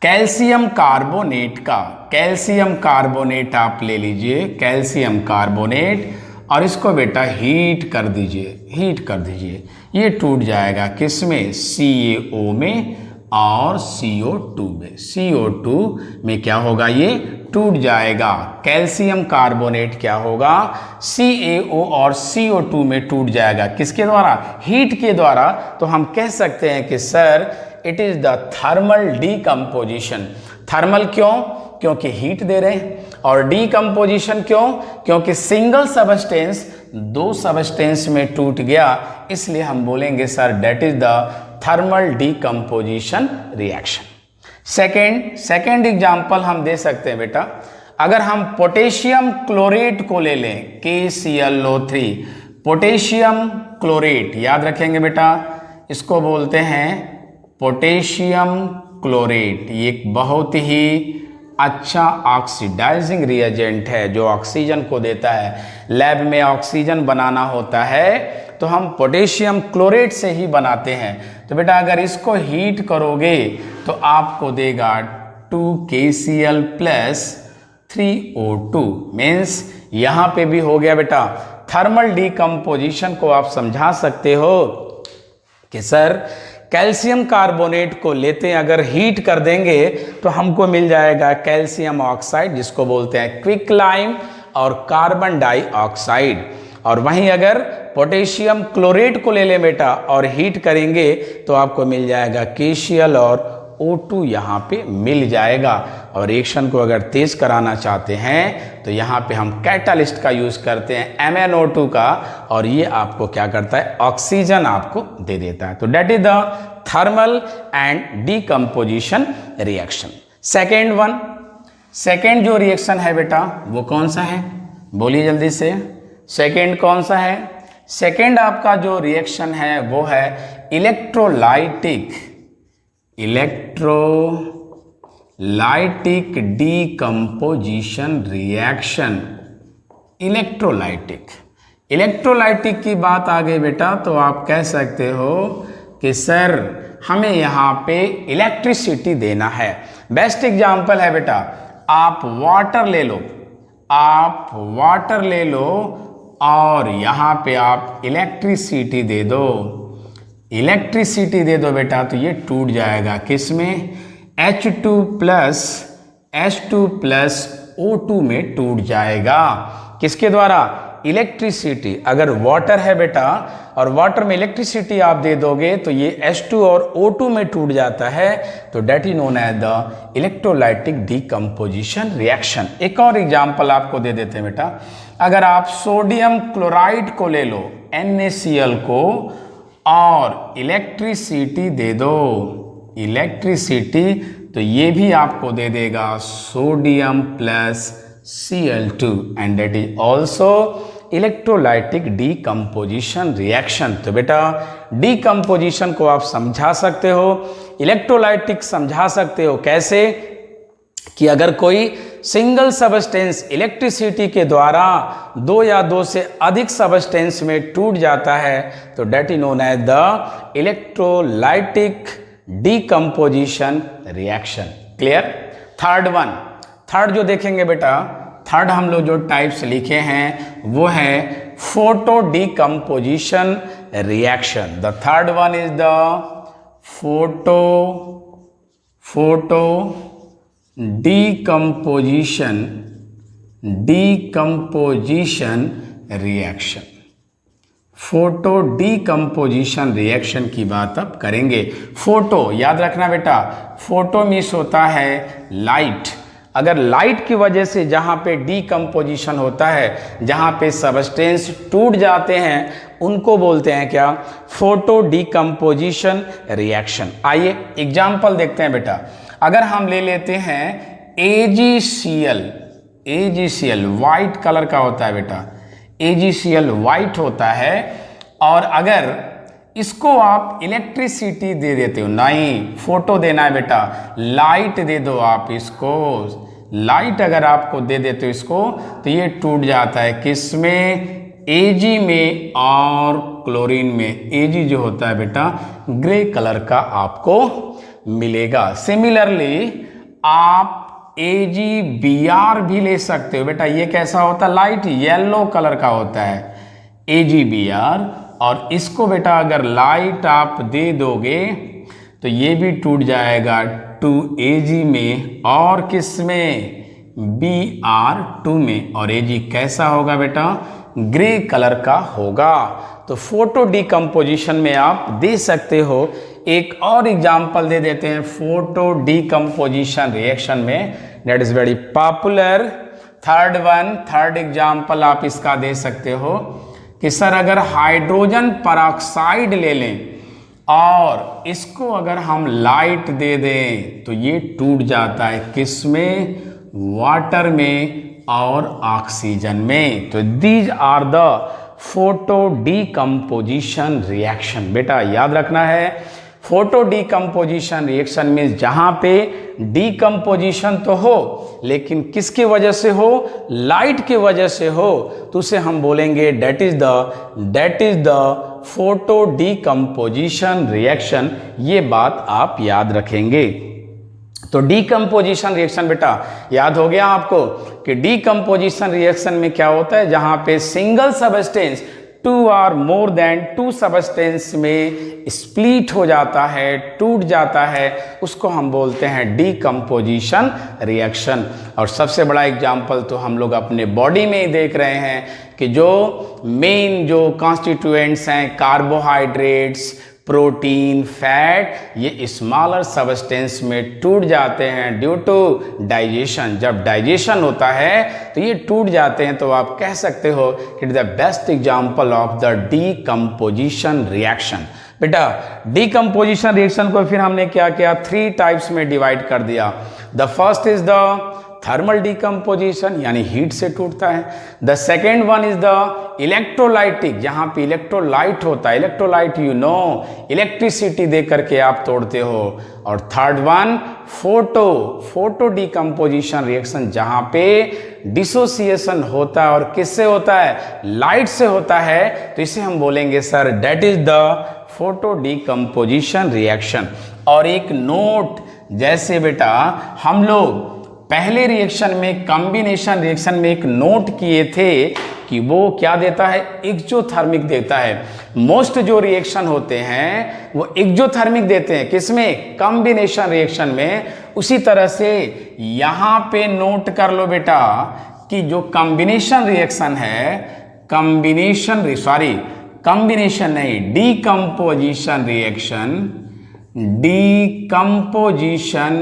कैल्शियम कार्बोनेट का। कैल्शियम कार्बोनेट आप ले लीजिए, कैल्शियम कार्बोनेट, और इसको बेटा हीट कर दीजिए, ये टूट जाएगा किसमें? CaO में और CO2 में। CO2 में क्या होगा? ये टूट जाएगा। कैल्शियम कार्बोनेट क्या होगा? CaO और CO2 में टूट जाएगा। किसके द्वारा? हीट के द्वारा। तो हम कह सकते हैं कि sir it is the thermal decomposition. Thermal क्यों? क्योंकि हीट दे रहे हैं। और डीकम्पोजिशन क्यों? क्योंकि सिंगल सबस्टेंस दो सबस्टेंस में टूट गया, इसलिए हम बोलेंगे sir that is the thermal decomposition reaction. Second example हम दे सकते हैं बेटा, अगर हम पोटेशियम क्लोरेट को ले लें, KClO3, पोटेशियम क्लोरेट, याद रखेंगे बेटा, इसको बोलते हैं पोटेशियम क्लोरेट। ये एक बहुत ही अच्छा ऑक्सीडाइजिंग रिएजेंट है जो ऑक्सीजन को देता है। लैब में ऑक्सीजन बनाना होता है तो हम पोटेशियम क्लोरेट से ही बनाते हैं। तो बेटा अगर इसको हीट करोगे तो आपको देगा 2KCl + 3O2, मीन्स यहाँ पे भी हो गया बेटा। थर्मल डीकम्पोजिशन को आप समझा सकते हो कि सर कैल्शियम कार्बोनेट को लेते हैं, अगर हीट कर देंगे तो हमको मिल जाएगा कैल्शियम ऑक्साइड, जिसको बोलते हैं क्विकलाइम और कार्बन डाइऑक्साइड। और वहीं अगर पोटेशियम क्लोरेट को ले लें बेटा और हीट करेंगे तो आपको मिल जाएगा KCl और O2 यहाँ पे मिल जाएगा। और रिएक्शन को अगर तेज कराना चाहते हैं तो यहाँ पे हम कैटालिस्ट का यूज़ करते हैं MnO2 का, और ये आपको क्या करता है? ऑक्सीजन आपको दे देता है। तो that is the thermal and decomposition reaction. Second जो रिएक्शन है बेटा वो कौन सा है? बोलिए जल्दी से, सेकेंड कौन सा है? सेकेंड आपका जो रिएक्शन है वो है इलेक्ट्रोलाइटिक डीकम्पोजिशन रिएक्शन। इलेक्ट्रोलाइटिक की बात आ गई बेटा, तो आप कह सकते हो कि सर हमें यहाँ पे इलेक्ट्रिसिटी देना है। बेस्ट एग्जांपल है बेटा, आप वाटर ले लो और यहाँ पे आप इलेक्ट्रिसिटी दे दो बेटा, तो ये टूट जाएगा किसमें? H2 + O2 में टूट जाएगा। किसके द्वारा? इलेक्ट्रिसिटी, अगर वाटर है बेटा और वाटर में इलेक्ट्रिसिटी आप दे दोगे तो ये H2 और O2 में टूट जाता है, तो that is known as the electrolytic decomposition reaction. एक और एग्जांपल आपको दे देते हैं बेटा, अगर आप सोडियम क्लोराइड को ले लो NaCl को और इलेक्ट्रिसिटी दे दो, इलेक्ट्रिसिटी, तो ये भी आपको दे देगा sodium plus Cl2 and that is also electrolytic decomposition reaction. तो बेटा डीकम्पोजिशन को आप समझा सकते हो, इलेक्ट्रोलाइटिक समझा सकते हो कैसे कि अगर कोई सिंगल सबस्टेंस इलेक्ट्रिसिटी के द्वारा दो या दो से अधिक सबस्टेंस में टूट जाता है तो that is known as the electrolytic decomposition reaction. Clear? Third जो देखेंगे बेटा, थर्ड हम लोग जो टाइप्स लिखे हैं वो है photo decomposition reaction. The third one is the photo decomposition reaction. Photo decomposition reaction की बात अब करेंगे। फोटो याद रखना बेटा, फोटो मीन्स होता है लाइट। अगर लाइट की वजह से जहाँ पे डीकम्पोजिशन होता है, जहाँ पे सबस्टेंस टूट जाते हैं, उनको बोलते हैं क्या? Photo decomposition reaction. आइए एग्जाम्पल देखते हैं बेटा। अगर हम ले लेते हैं AgCl वाइट कलर का होता है बेटा, AgCl वाइट होता है, और अगर इसको आप इलेक्ट्रिसिटी दे देते हो, नहीं फोटो देना है बेटा, लाइट दे दो आप इसको, लाइट अगर आपको दे देते हो इसको, तो ये टूट जाता है किसमें? Ag में और क्लोरीन में। Ag जो होता है बेटा ग्रे कलर का आपको मिलेगा। सिमिलरली आप AgBr भी ले सकते हो बेटा, ये कैसा होता है? लाइट येलो कलर का होता है AgBr, और इसको बेटा अगर लाइट आप दे दोगे तो ये भी टूट जाएगा 2Ag में और किस में? Br2 में, और Ag कैसा होगा बेटा? ग्रे कलर का होगा। तो फोटो डीकम्पोजिशन में आप दे सकते हो। एक और एग्जांपल दे देते हैं फोटो डीकम्पोजिशन रिएक्शन में, that is very popular. Third example आप इसका दे सकते हो कि सर अगर हाइड्रोजन परऑक्साइड ले लें और इसको अगर हम लाइट दे दें तो ये टूट जाता है किसमें? वाटर में और ऑक्सीजन में। तो these are the photo decomposition reaction. बेटा याद रखना है, फोटो डीकम्पोजिशन रिएक्शन में जहां पे डीकम्पोजिशन तो हो लेकिन किसकी वजह से हो? लाइट की वजह से हो, तो उसे हम बोलेंगे that is the photo decomposition reaction. ये बात आप याद रखेंगे। तो डीकम्पोजिशन रिएक्शन बेटा याद हो गया आपको कि डीकम्पोजिशन रिएक्शन में क्या होता है? जहां पे सिंगल सबस्टेंस 2 और मोर देन 2 सबस्टेंस में स्प्लिट हो जाता है, टूट जाता है, उसको हम बोलते हैं डीकम्पोजिशन रिएक्शन। और सबसे बड़ा एग्जाम्पल तो हम लोग अपने बॉडी में ही देख रहे हैं कि जो मेन जो कॉन्स्टिट्यूएंट्स हैं, कार्बोहाइड्रेट्स, प्रोटीन, फैट, ये स्मॉलर सबस्टेंस में टूट जाते हैं ड्यू टू डाइजेशन। जब डाइजेशन होता है तो ये टूट जाते हैं, तो आप कह सकते हो कि it is the best example of the decomposition reaction. बेटा डीकम्पोजिशन रिएक्शन को फिर हमने क्या किया? 3 टाइप्स में डिवाइड कर दिया। The first is the thermal decomposition, यानी हीट से टूटता है। The second one is the electrolytic, जहां पे इलेक्ट्रोलाइट होता है, इलेक्ट्रोलाइट यू नो, इलेक्ट्रिसिटी दे करके आप तोड़ते हो। और third one photo decomposition reaction, जहां पे डिसोसिएशन होता है, और किससे होता है? लाइट से होता है, तो इसे हम बोलेंगे sir that is the photo decomposition reaction. और एक नोट, जैसे बेटा हम लोग पहले रिएक्शन में, कॉम्बिनेशन रिएक्शन में एक नोट किए थे कि वो क्या देता है? एक्सोथर्मिक देता है। मोस्ट जो रिएक्शन होते हैं वो एक्सोथर्मिक देते हैं, किसमें? कॉम्बिनेशन रिएक्शन में। उसी तरह से यहाँ पे नोट कर लो बेटा कि जो कॉम्बिनेशन रिएक्शन है, कॉम्बिनेशन नहीं, decomposition reaction, decomposition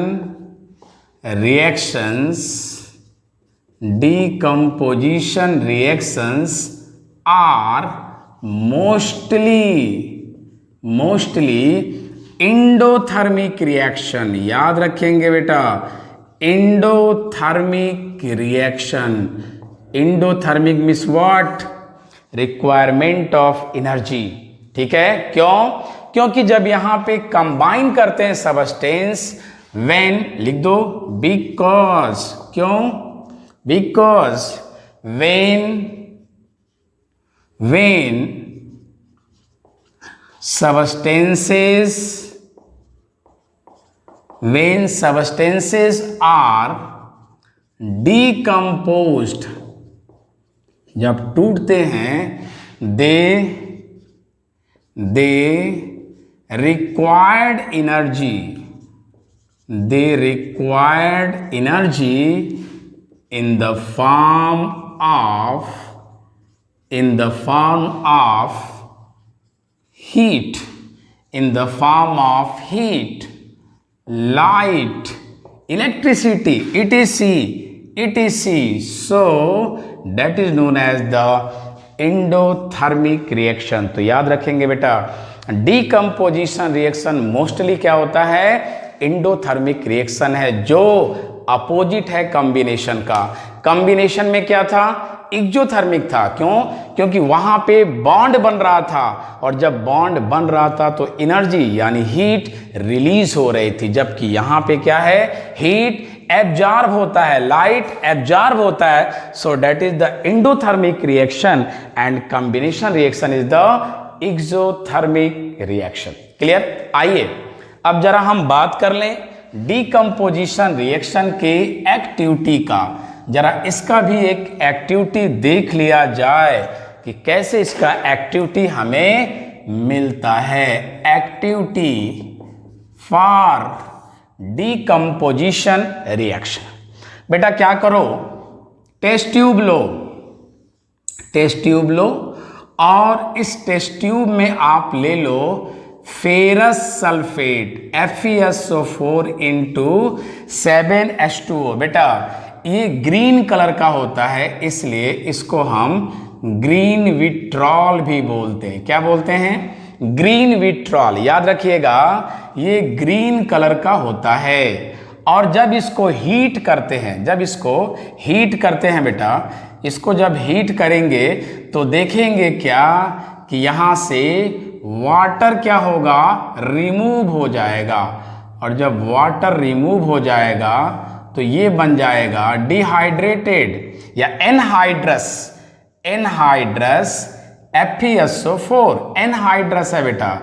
reactions are mostly endothermic reaction. याद रखेंगे बेटा, endothermic reaction. Endothermic means what? Requirement of energy. ठीक है, क्यों? क्योंकि जब यहां पे कंबाइन करते हैं सबस्टेंस, व्हेन लिख दो, बिकॉज, क्यों? Because when substances are decomposed, जब टूटते हैं, they required energy in the form of heat, light, electricity, etc. So that is known as the endothermic reaction। तो याद रखेंगे बेटा, डीकम्पोजिशन रिएक्शन मोस्टली क्या होता है? एंडोथर्मिक रिएक्शन है, जो अपोजिट है कॉम्बिनेशन का। कॉम्बिनेशन में क्या था? एक्सोथर्मिक था। क्यों? क्योंकि वहां पे बॉन्ड बन रहा था, और जब बॉन्ड बन रहा था तो एनर्जी यानी हीट रिलीज हो रही थी, जबकि यहां पे क्या है? हीट एब्जॉर्ब होता है, लाइट एब्जॉर्ब होता है। So that is the endothermic reaction and combination reaction is the exothermic reaction. Clear? आइए अब जरा हम बात कर लें डीकम्पोजिशन रिएक्शन के एक्टिविटी का। जरा इसका भी एक एक्टिविटी देख लिया जाए कि कैसे इसका एक्टिविटी हमें मिलता है। Activity for decomposition reaction. बेटा क्या करो, टेस्ट ट्यूब लो और इस टेस्ट ट्यूब में आप ले लो ferrous sulphate FeSO4 into 7H2O। बेटा ये ग्रीन कलर का होता है, इसलिए इसको हम ग्रीन विट्रॉल भी बोलते हैं। क्या बोलते हैं? Green vitriol. याद रखिएगा, ये ग्रीन कलर का होता है। और जब इसको हीट करते हैं बेटा, इसको जब हीट करेंगे तो देखेंगे क्या कि यहां से वाटर क्या होगा? रिमूव हो जाएगा। और जब वाटर रिमूव हो जाएगा तो ये बन जाएगा डिहाइड्रेटेड या एनहाइड्रस FeSO4। एनहाइड्रस है बेटा,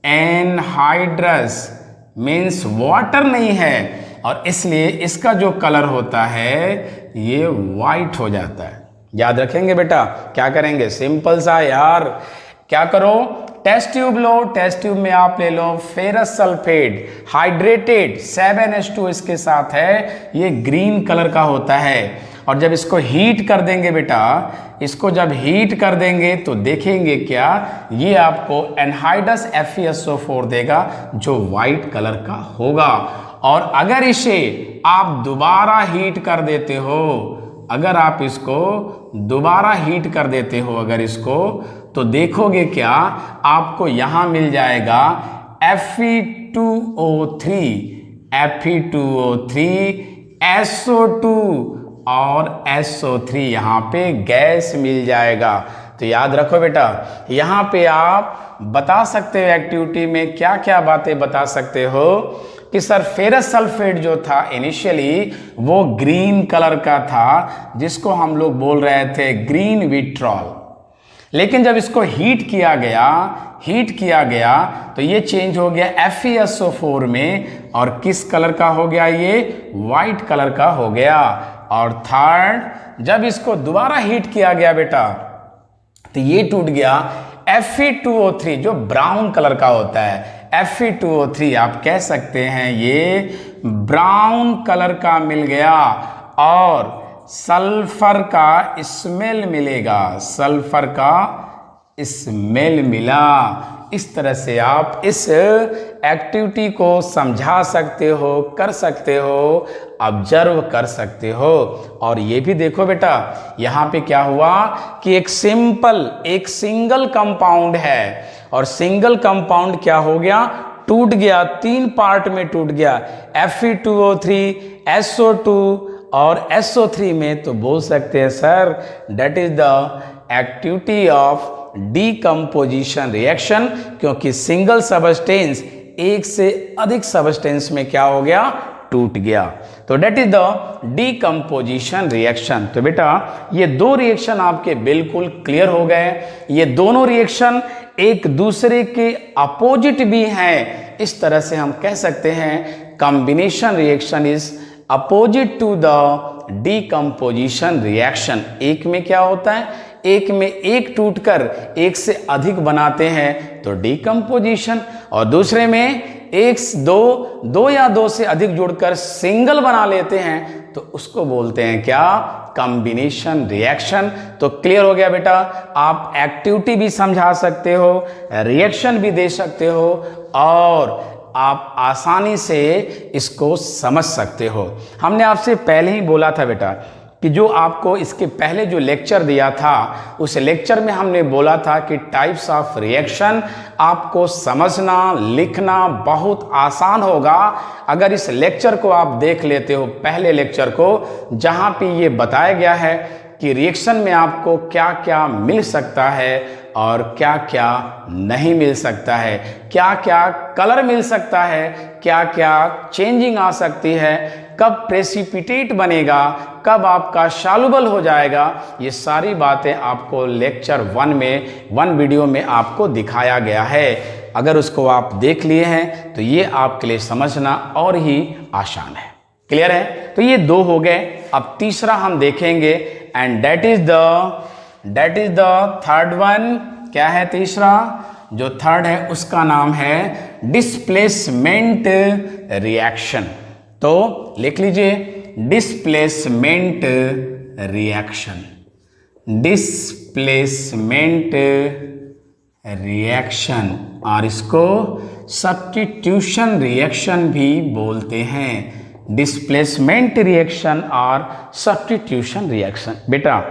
एनहाइड्रस मीन्स वाटर नहीं है, और इसलिए इसका जो कलर होता है ये वाइट हो जाता है। याद रखेंगे बेटा, क्या करेंगे? सिंपल सा यार, क्या करो, टेस्ट ट्यूब लो, टेस्ट ट्यूब में आप ले लो फेरस सल्फेट हाइड्रेटेड 7H2 इसके साथ है, ये ग्रीन कलर का होता है। और जब इसको हीट कर देंगे बेटा, इसको जब हीट कर देंगे तो देखेंगे क्या, ये आपको एनहाइड्रस FeSO4 देगा जो वाइट कलर का होगा। और अगर इसे आप दोबारा हीट कर देते हो, अगर आप इसको दोबारा हीट कर देते हो अगर इसको, तो देखोगे क्या, आपको यहां मिल जाएगा Fe2O3 SO2 और SO3, यहां पे गैस मिल जाएगा। तो याद रखो बेटा, यहां पे आप बता सकते हो एक्टिविटी में क्या क्या बातें बता सकते हो कि सर फेरस सल्फेट जो था इनिशियली वो ग्रीन कलर का था, जिसको हम लोग बोल रहे थे ग्रीन विट्रॉल। लेकिन जब इसको हीट किया गया तो ये चेंज हो गया FeSO4 में, और किस कलर का हो गया? ये वाइट कलर का हो गया। और थर्ड, जब इसको दोबारा हीट किया गया बेटा, तो ये टूट गया Fe2O3 जो ब्राउन कलर का होता है। Fe2O3 आप कह सकते हैं ये ब्राउन कलर का मिल गया, और सल्फर का स्मेल मिलेगा, सल्फर का स्मेल मिला। इस तरह से आप इस एक्टिविटी को समझा सकते हो, कर सकते हो, ऑब्जर्व कर सकते हो। और ये भी देखो बेटा, यहाँ पे क्या हुआ कि एक सिंगल कंपाउंड है, और सिंगल कंपाउंड क्या हो गया, टूट गया, 3 पार्ट में टूट गया, Fe2O3, SO2 और SO3 में। तो बोल सकते हैं sir that is the activity of decomposition reaction, क्योंकि सिंगल सबस्टेंस एक से अधिक सबस्टेंस में क्या हो गया, टूट गया। तो that is the decomposition reaction. तो बेटा ये 2 रिएक्शन आपके बिल्कुल क्लियर हो गए। ये दोनों रिएक्शन एक दूसरे के अपोजिट भी हैं। इस तरह से हम कह सकते हैं combination reaction is opposite to the decomposition reaction. एक में क्या होता है, एक में एक टूटकर एक से अधिक बनाते हैं तो डीकम्पोजिशन, और दूसरे में दो या दो से अधिक जुड़कर सिंगल बना लेते हैं तो उसको बोलते हैं क्या, कॉम्बिनेशन रिएक्शन। तो क्लियर हो गया बेटा, आप एक्टिविटी भी समझा सकते हो, रिएक्शन भी दे सकते हो, और आप आसानी से इसको समझ सकते हो। हमने आपसे पहले ही बोला था बेटा कि जो आपको इसके पहले जो लेक्चर दिया था, उस लेक्चर में हमने बोला था कि टाइप्स ऑफ रिएक्शन आपको समझना लिखना बहुत आसान होगा अगर इस लेक्चर को आप देख लेते हो, पहले लेक्चर को, जहाँ पे ये बताया गया है कि रिएक्शन में आपको क्या क्या मिल सकता है और क्या क्या नहीं मिल सकता है, क्या क्या कलर मिल सकता है, क्या क्या चेंजिंग आ सकती है, कब प्रेसिपिटेट बनेगा, कब आपका सॉल्युबल हो जाएगा। ये सारी बातें आपको लेक्चर 1 वीडियो में आपको दिखाया गया है। अगर उसको आप देख लिए हैं तो ये आपके लिए समझना और ही आसान है। क्लियर है? तो ये 2 हो गए। अब तीसरा हम देखेंगे, and that is the third one. क्या है तीसरा? जो थर्ड है उसका नाम है डिस्प्लेसमेंट रिएक्शन। तो लिख लीजिए, डिस्प्लेसमेंट रिएक्शन, डिस्प्लेसमेंट रिएक्शन, और इसको सब्स्टिट्यूशन रिएक्शन भी बोलते हैं। डिस्प्लेसमेंट रिएक्शन और सब्स्टिट्यूशन रिएक्शन। बेटा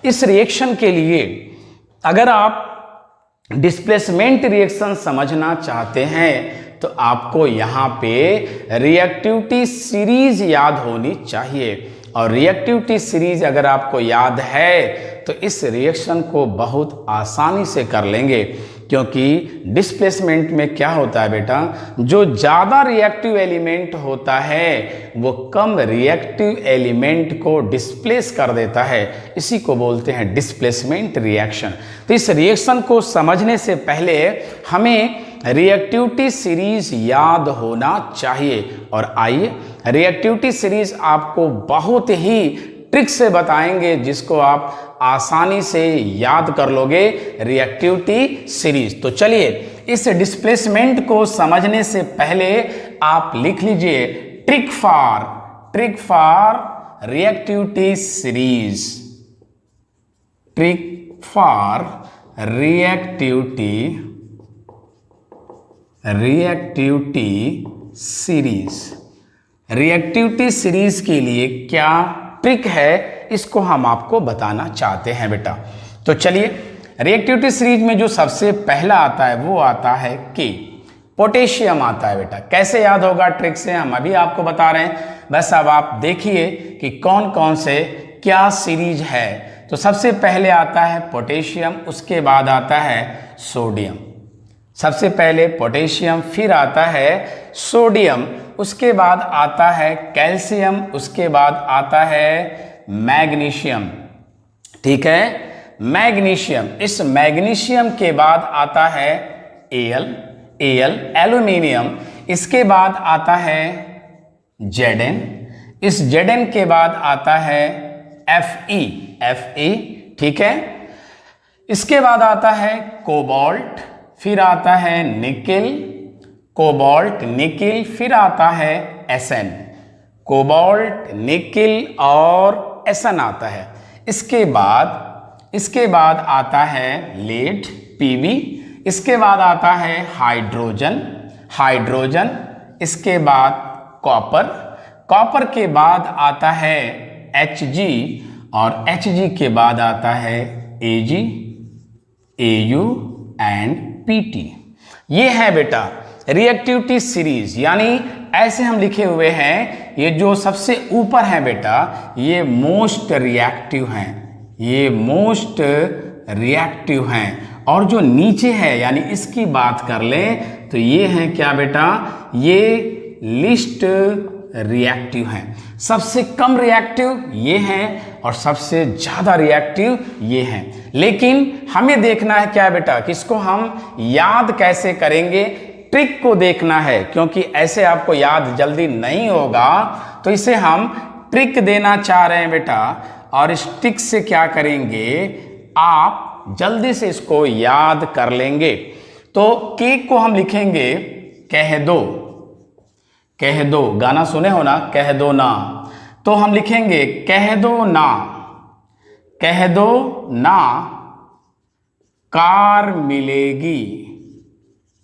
इस रिएक्शन के लिए अगर आप डिस्प्लेसमेंट रिएक्शन समझना चाहते हैं तो आपको यहाँ पे रिएक्टिविटी सीरीज याद होनी चाहिए, और रिएक्टिविटी सीरीज अगर आपको याद है तो इस रिएक्शन को बहुत आसानी से कर लेंगे, क्योंकि डिस्प्लेसमेंट में क्या होता है बेटा, जो ज़्यादा रिएक्टिव एलिमेंट होता है वो कम रिएक्टिव एलिमेंट को डिस्प्लेस कर देता है, इसी को बोलते हैं डिस्प्लेसमेंट रिएक्शन। तो इस रिएक्शन को समझने से पहले हमें रिएक्टिविटी सीरीज याद होना चाहिए, और आइए रिएक्टिविटी सीरीज आपको बहुत ही ट्रिक से बताएंगे जिसको आप आसानी से याद कर लोगे, रिएक्टिविटी सीरीज। तो चलिए इस डिस्प्लेसमेंट को समझने से पहले आप लिख लीजिए trick for reactivity series, trick for reactivity series. Reactivity series के लिए क्या ट्रिक है इसको हम आपको बताना चाहते हैं बेटा। तो चलिए रिएक्टिविटी सीरीज में जो सबसे पहला आता है वो आता है कि पोटेशियम आता है बेटा। कैसे याद होगा ट्रिक से, हम अभी आपको बता रहे हैं, बस अब आप देखिए कि कौन कौन से क्या सीरीज है। तो सबसे पहले आता है पोटेशियम, उसके बाद आता है सोडियम। सबसे पहले पोटेशियम, फिर आता है सोडियम, उसके बाद आता है कैल्शियम, उसके बाद आता है मैग्नीशियम। ठीक है, मैग्नीशियम। इस मैग्नीशियम के बाद आता है एल्यूमिनियम, इसके बाद आता है Zn, इस Zn के बाद आता है Fe। ठीक है, इसके बाद आता है कोबाल्ट, फिर आता है निकिल, कोबाल्ट निकिल, फिर आता है Sn। कोबाल्ट, निकिल और Sn आता है। इसके बाद आता है लेड Pb, इसके बाद आता है हाइड्रोजन, इसके बाद कॉपर के बाद आता है Hg, और Hg के बाद आता है Ag, Au एंड Pt। ये है बेटा रिएक्टिविटी सीरीज, यानी ऐसे हम लिखे हुए हैं। ये जो सबसे ऊपर है बेटा ये मोस्ट रिएक्टिव हैं, और जो नीचे है यानी इसकी बात कर लें तो ये हैं क्या बेटा, ये लिस्ट रिएक्टिव हैं। सबसे कम रिएक्टिव ये हैं और सबसे ज़्यादा रिएक्टिव ये हैं। लेकिन हमें देखना है क्या बेटा, किसको हम याद कैसे करेंगे, ट्रिक को देखना है, क्योंकि ऐसे आपको याद जल्दी नहीं होगा। तो इसे हम ट्रिक देना चाह रहे हैं बेटा, और इस ट्रिक से क्या करेंगे, आप जल्दी से इसको याद कर लेंगे। तो केक को हम लिखेंगे कह दो, गाना सुने हो ना, कह दो ना, तो हम लिखेंगे कह दो ना कार मिलेगी,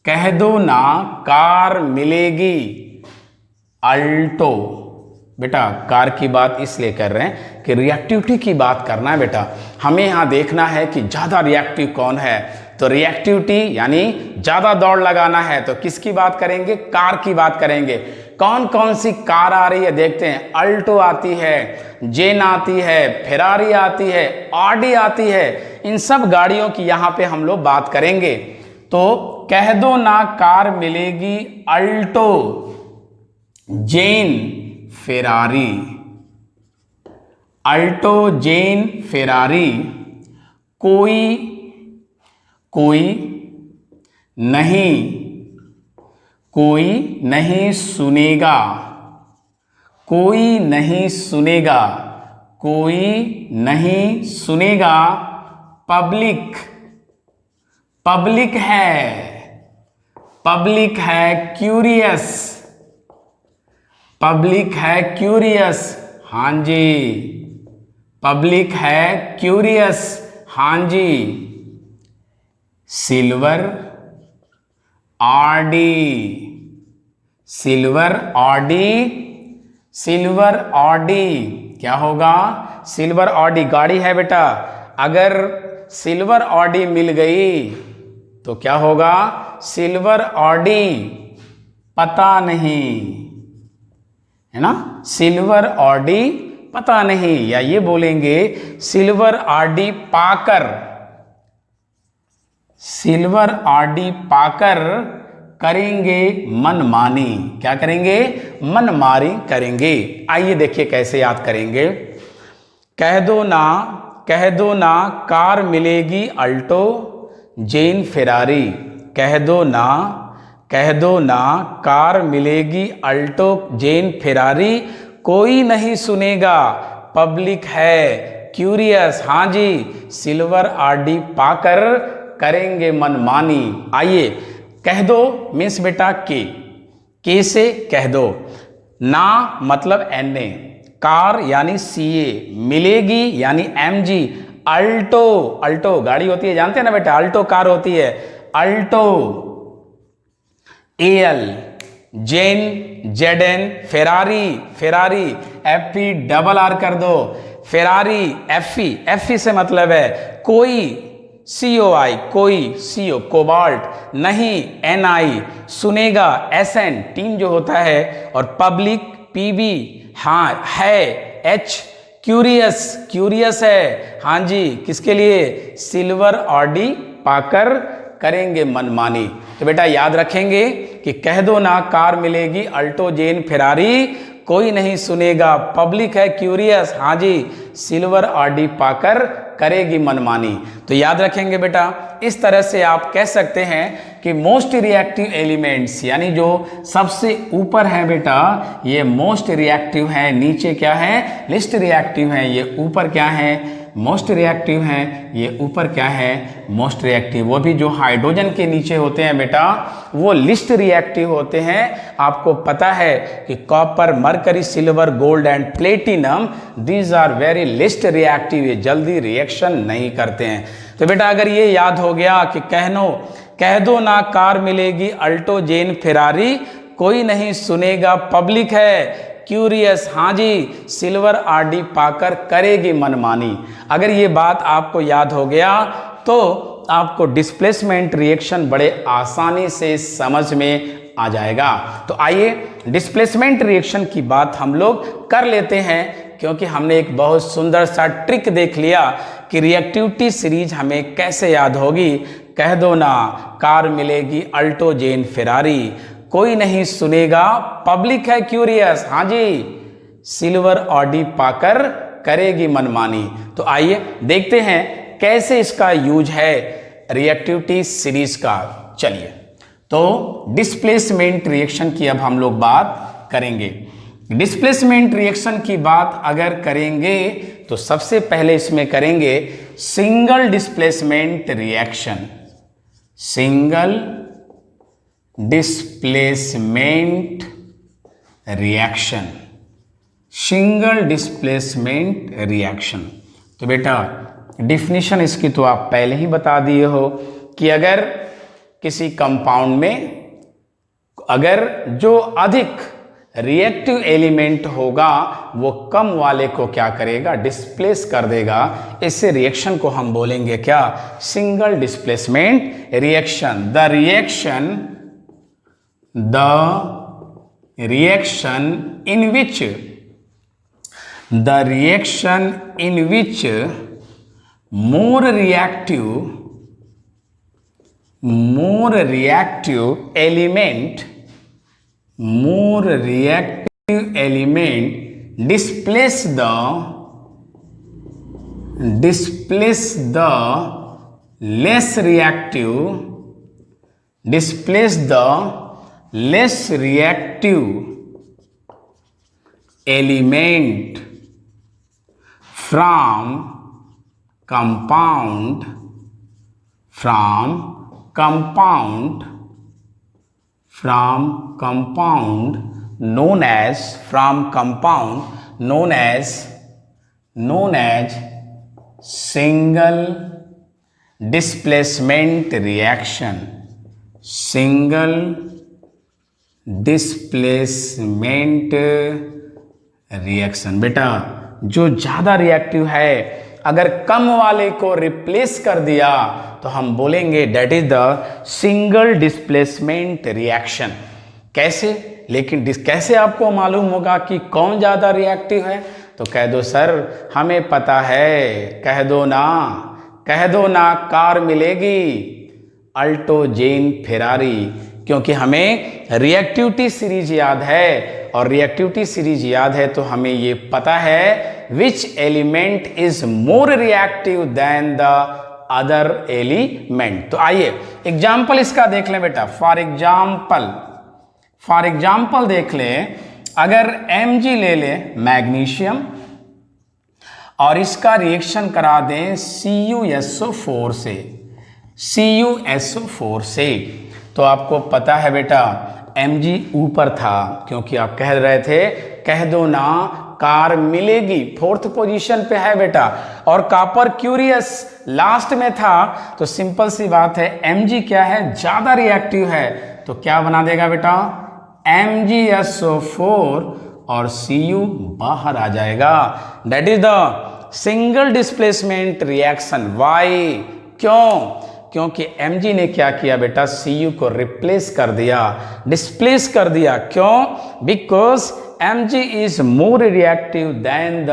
कह दो ना कार मिलेगी अल्टो। बेटा कार की बात इसलिए कर रहे हैं कि रिएक्टिविटी की बात करना है बेटा, हमें यहाँ देखना है कि ज़्यादा रिएक्टिव कौन है। तो रिएक्टिविटी यानी ज़्यादा दौड़ लगाना है तो किसकी बात करेंगे, कार की बात करेंगे। कौन कौन सी कार आ रही है देखते हैं, अल्टो आती है, जेन आती है, फेरारी आती है, ऑडी आती है, इन सब गाड़ियों की यहाँ पे हम लोग बात करेंगे। तो कह दो ना कार मिलेगी अल्टो, जेन, फेरारी, अल्टो, जेन, फेरारी, कोई नहीं सुनेगा, कोई नहीं सुनेगा पब्लिक क्यूरियस, हाँ जी, पब्लिक है क्यूरियस, हाँ जी। सिल्वर ऑडी, क्या होगा, सिल्वर ऑडी गाड़ी है बेटा। अगर सिल्वर ऑडी मिल गई तो क्या होगा, सिल्वर ऑडी पता नहीं, है ना, सिल्वर ऑडी पता नहीं, या ये बोलेंगे सिल्वर ऑडी पाकर करेंगे मनमानी, क्या करेंगे, मनमानी करेंगे। आइए देखिए कैसे याद करेंगे। कह दो ना कार मिलेगी अल्टो, जेन, फेरारी, कह दो ना कार मिलेगी अल्टो, जेन, फेरारी, कोई नहीं सुनेगा पब्लिक है क्यूरियस, हाँ जी, सिल्वर ऑडी पाकर करेंगे मनमानी। आइए, कह दो मीन्स बेटा के से कह दो, ना मतलब NA, कार यानी CA, मिलेगी यानी MG, अल्टो गाड़ी होती है, जानते हैं ना बेटा, अल्टो कार होती है, अल्टो, AL, जेन, ZN, Ferrari, FE double R कर दो, फेरारी, FE से मतलब है कोई, COI कोई, CO कोबाल्ट, नहीं NI, सुनेगा SN टीन जो होता है, और पब्लिक PB, हाँ है, H क्यूरियस है, हाँ जी, किसके लिए, सिल्वर ऑडी पाकर करेंगे मनमानी। तो बेटा याद रखेंगे कि कह दो ना कार मिलेगी अल्टो, जेन, फेरारी, कोई नहीं सुनेगा पब्लिक है क्यूरियस, हाँ जी, सिल्वर ऑडी पाकर करेगी मनमानी। तो याद रखेंगे बेटा, इस तरह से आप कह सकते हैं कि मोस्ट रिएक्टिव एलिमेंट्स, यानी जो सबसे ऊपर है बेटा ये मोस्ट रिएक्टिव है, नीचे क्या है, लिस्ट रिएक्टिव है, ये ऊपर क्या है, मोस्ट रिएक्टिव हैं, ये ऊपर क्या है, मोस्ट रिएक्टिव। वो भी जो हाइड्रोजन के नीचे होते हैं बेटा वो लिस्ट रिएक्टिव होते हैं। आपको पता है कि copper, mercury, silver, gold and platinum these are very least reactive, ये जल्दी रिएक्शन नहीं करते हैं। तो बेटा अगर ये याद हो गया कि कह दो ना कार मिलेगी अल्टो जेन फेरारी, कोई नहीं सुनेगा पब्लिक है क्यूरियस, हाँ जी सिल्वर आरडी पाकर करेगी मनमानी। अगर ये बात आपको याद हो गया तो आपको डिस्प्लेसमेंट रिएक्शन बड़े आसानी से समझ में आ जाएगा। तो आइए डिस्प्लेसमेंट रिएक्शन की बात हम लोग कर लेते हैं, क्योंकि हमने एक बहुत सुंदर सा ट्रिक देख लिया कि रिएक्टिविटी सीरीज हमें कैसे याद होगी। कह दो ना कार मिलेगी अल्टो जेन फेरारी, कोई नहीं सुनेगा पब्लिक है क्यूरियस, हाँ जी सिल्वर ऑडी पाकर करेगी मनमानी। तो आइए देखते हैं कैसे इसका यूज है रिएक्टिविटी सीरीज का। चलिए तो डिस्प्लेसमेंट रिएक्शन की अब हम लोग बात करेंगे। डिस्प्लेसमेंट रिएक्शन की बात अगर करेंगे तो सबसे पहले इसमें करेंगे single displacement reaction. Single displacement reaction, single displacement reaction. तो बेटा डिफिनीशन इसकी तो आप पहले ही बता दिए हो कि अगर किसी कंपाउंड में अगर जो अधिक रिएक्टिव एलिमेंट होगा वो कम वाले को क्या करेगा, डिस्प्लेस कर देगा। इस रिएक्शन को हम बोलेंगे क्या, single displacement reaction. The reaction in which more reactive element displace the less reactive element from compound known as single displacement reaction। single displacement reaction. बेटा जो ज़्यादा रिएक्टिव है अगर कम वाले को रिप्लेस कर दिया तो हम बोलेंगे that is the single displacement reaction. कैसे, लेकिन कैसे आपको मालूम होगा कि कौन ज़्यादा रिएक्टिव है? तो कह दो सर हमें पता है, कह दो ना कार मिलेगी अल्टो जेन फेरारी, क्योंकि हमें रिएक्टिविटी सीरीज याद है, और रिएक्टिविटी सीरीज याद है तो हमें ये पता है which element is more reactive than the other element. तो आइए एग्जाम्पल इसका देख लें बेटा। फॉर एग्जाम्पल देख लें, अगर Mg ले लें मैग्नीशियम और इसका रिएक्शन करा दें CuSO4 से, तो आपको पता है बेटा Mg ऊपर था, क्योंकि आप कह रहे थे कह दो ना कार मिलेगी, 4th पोजीशन पे है बेटा, और कॉपर क्यूरियस लास्ट में था। तो सिंपल सी बात है Mg क्या है, ज्यादा रिएक्टिव है, तो क्या बना देगा बेटा MgSO4 और Cu बाहर आ जाएगा। That is the single displacement reaction. Why, क्यों? क्योंकि Mg ने क्या किया बेटा, Cu को रिप्लेस कर दिया, डिस्प्लेस कर दिया। क्यों? Because Mg is more reactive than the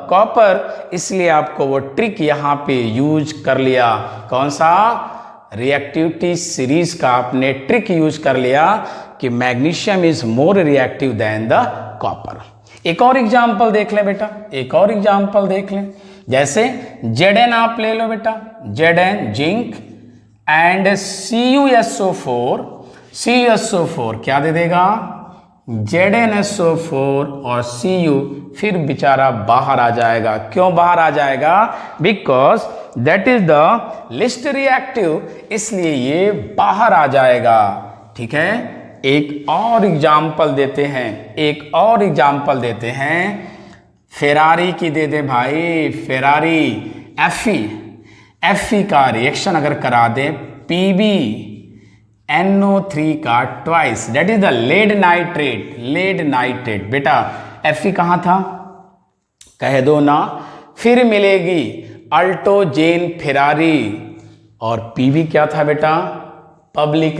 copper, इसलिए आपको वो ट्रिक यहाँ पे यूज कर लिया। कौन सा? रिएक्टिविटी सीरीज का आपने ट्रिक यूज कर लिया कि magnesium is more reactive than the copper. एक और एग्जाम्पल देख लें बेटा, एक और एग्जाम्पल देख लें। जैसे Zn आप ले लो बेटा, Zn जिंक एंड CuSO4 क्या दे देगा, ZnSO4 और Cu फिर बेचारा बाहर आ जाएगा। क्यों बाहर आ जाएगा? Because that is the least reactive, इसलिए ये बाहर आ जाएगा। ठीक है, एक और एग्जाम्पल देते हैं, फेरारी की दे दे भाई, फेरारी Fe का रिएक्शन अगर करा दे PbNO3 का twice, that is the lead nitrate. बेटा Fe कहाँ था? कह दो ना। फिर मिलेगी अल्टोजेन फेरारी, और Pb क्या था बेटा? पब्लिक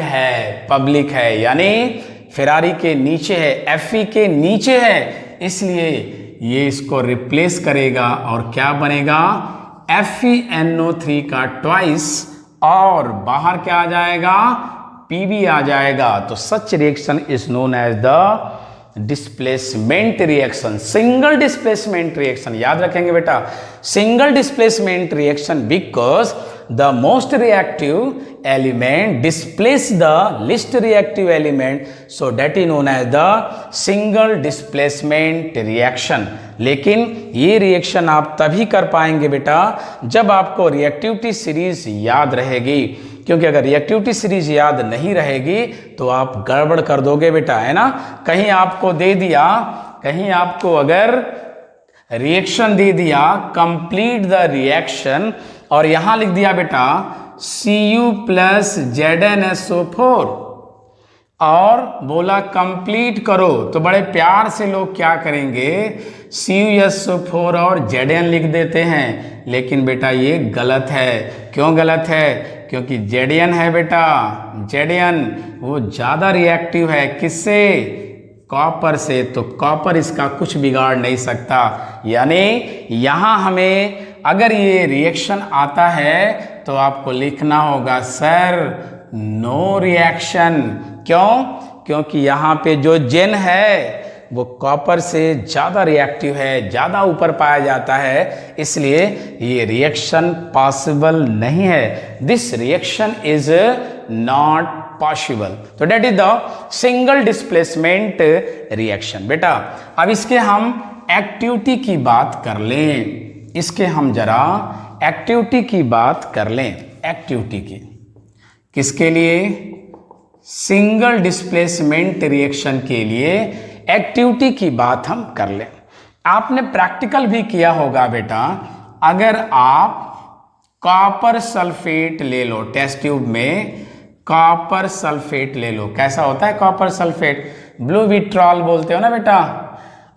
है, यानी फेरारी के नीचे है, Fe के नीचे है, इसलिए ये इसको रिप्लेस करेगा और क्या बनेगा? FeNO3 का ट्वाइस, और बाहर क्या आ जाएगा? Pb आ जाएगा। तो such reaction is known as the displacement reaction, single displacement reaction. याद रखेंगे बेटा, single displacement reaction because the most reactive element displace the least reactive element, so that is known as the single displacement reaction। लेकिन ये reaction आप तभी कर पाएंगे बेटा जब आपको रिएक्टिविटी सीरीज याद रहेगी, क्योंकि अगर रिएक्टिविटी सीरीज याद नहीं रहेगी तो आप गड़बड़ कर दोगे बेटा, है ना। कहीं आपको दे दिया, कहीं आपको अगर रिएक्शन दे दिया कंप्लीट द रिएक्शन, और यहां लिख दिया बेटा Cu प्लस ZnSO4 और बोला कंप्लीट करो, तो बड़े प्यार से लोग क्या करेंगे? CuSO4 और Zn लिख देते हैं, लेकिन बेटा ये गलत है। क्यों गलत है? क्योंकि Zn है बेटा, Zn वो ज़्यादा रिएक्टिव है। किससे? कॉपर से। तो कॉपर इसका कुछ बिगाड़ नहीं सकता, यानी यहां हमें अगर ये रिएक्शन आता है तो आपको लिखना होगा सर नो रिएक्शन। क्यों? क्योंकि यहाँ पे जो जेन है वो कॉपर से ज़्यादा रिएक्टिव है, ज़्यादा ऊपर पाया जाता है, इसलिए ये रिएक्शन पॉसिबल नहीं है। This reaction is not possible. तो that is the single displacement reaction. बेटा अब इसके हम एक्टिविटी की बात कर लें, इसके हम जरा एक्टिविटी की बात कर लें। एक्टिविटी की किसके लिए? सिंगल डिस्प्लेसमेंट रिएक्शन के लिए एक्टिविटी की बात हम कर लें। आपने प्रैक्टिकल भी किया होगा बेटा, अगर आप कॉपर सल्फेट ले लो, टेस्ट ट्यूब में कॉपर सल्फेट ले लो, कैसा होता है कॉपर सल्फेट? ब्लू विट्रॉल बोलते हो ना बेटा,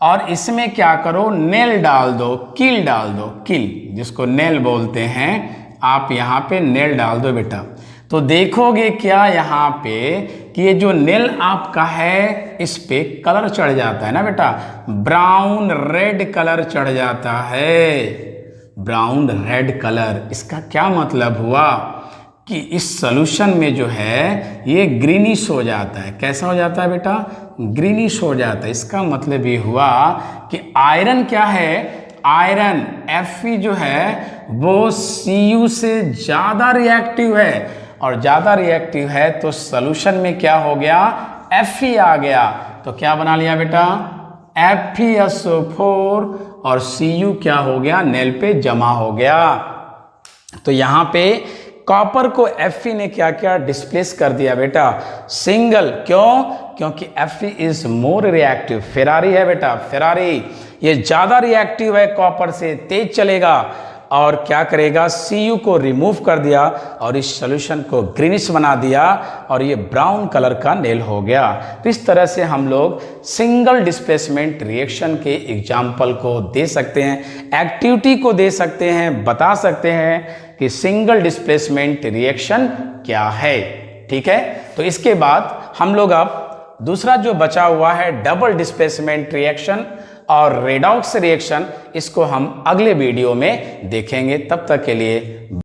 और इसमें क्या करो? नेल डाल दो, किल डाल दो, किल जिसको नेल बोलते हैं, आप यहाँ पे नेल डाल दो बेटा। तो देखोगे क्या यहाँ पे कि ये जो नेल आपका है इस पे कलर चढ़ जाता है ना बेटा, ब्राउन रेड कलर चढ़ जाता है, ब्राउन रेड कलर। इसका क्या मतलब हुआ कि इस सॉल्यूशन में जो है ये ग्रीनिश हो जाता है। कैसा हो जाता है बेटा? ग्रीनिश हो जाता है। इसका मतलब ये हुआ कि आयरन क्या है? आयरन Fe जो है वो Cu से ज़्यादा रिएक्टिव है, और ज़्यादा रिएक्टिव है तो सॉल्यूशन में क्या हो गया? Fe आ गया। तो क्या बना लिया बेटा? FeSO4 और Cu क्या हो गया? नेल पे जमा हो गया। तो यहाँ पे कॉपर को Fe ने क्या क्या डिस्प्लेस कर दिया बेटा? सिंगल। क्यों? क्योंकि Fe is more reactive. Ferrari है बेटा, फेरारी ये ज़्यादा रिएक्टिव है, कॉपर से तेज चलेगा, और क्या करेगा? Cu को रिमूव कर दिया और इस सॉल्यूशन को ग्रीनिश बना दिया, और ये ब्राउन कलर का नेल हो गया। तो इस तरह से हम लोग सिंगल डिस्प्लेसमेंट रिएक्शन के एग्जाम्पल को दे सकते हैं, एक्टिविटी को दे सकते हैं, बता सकते हैं कि सिंगल डिस्प्लेसमेंट रिएक्शन क्या है। ठीक है, तो इसके बाद हम लोग अब दूसरा जो बचा हुआ है डबल डिस्प्लेसमेंट रिएक्शन और रेडॉक्स रिएक्शन, इसको हम अगले वीडियो में देखेंगे। तब तक के लिए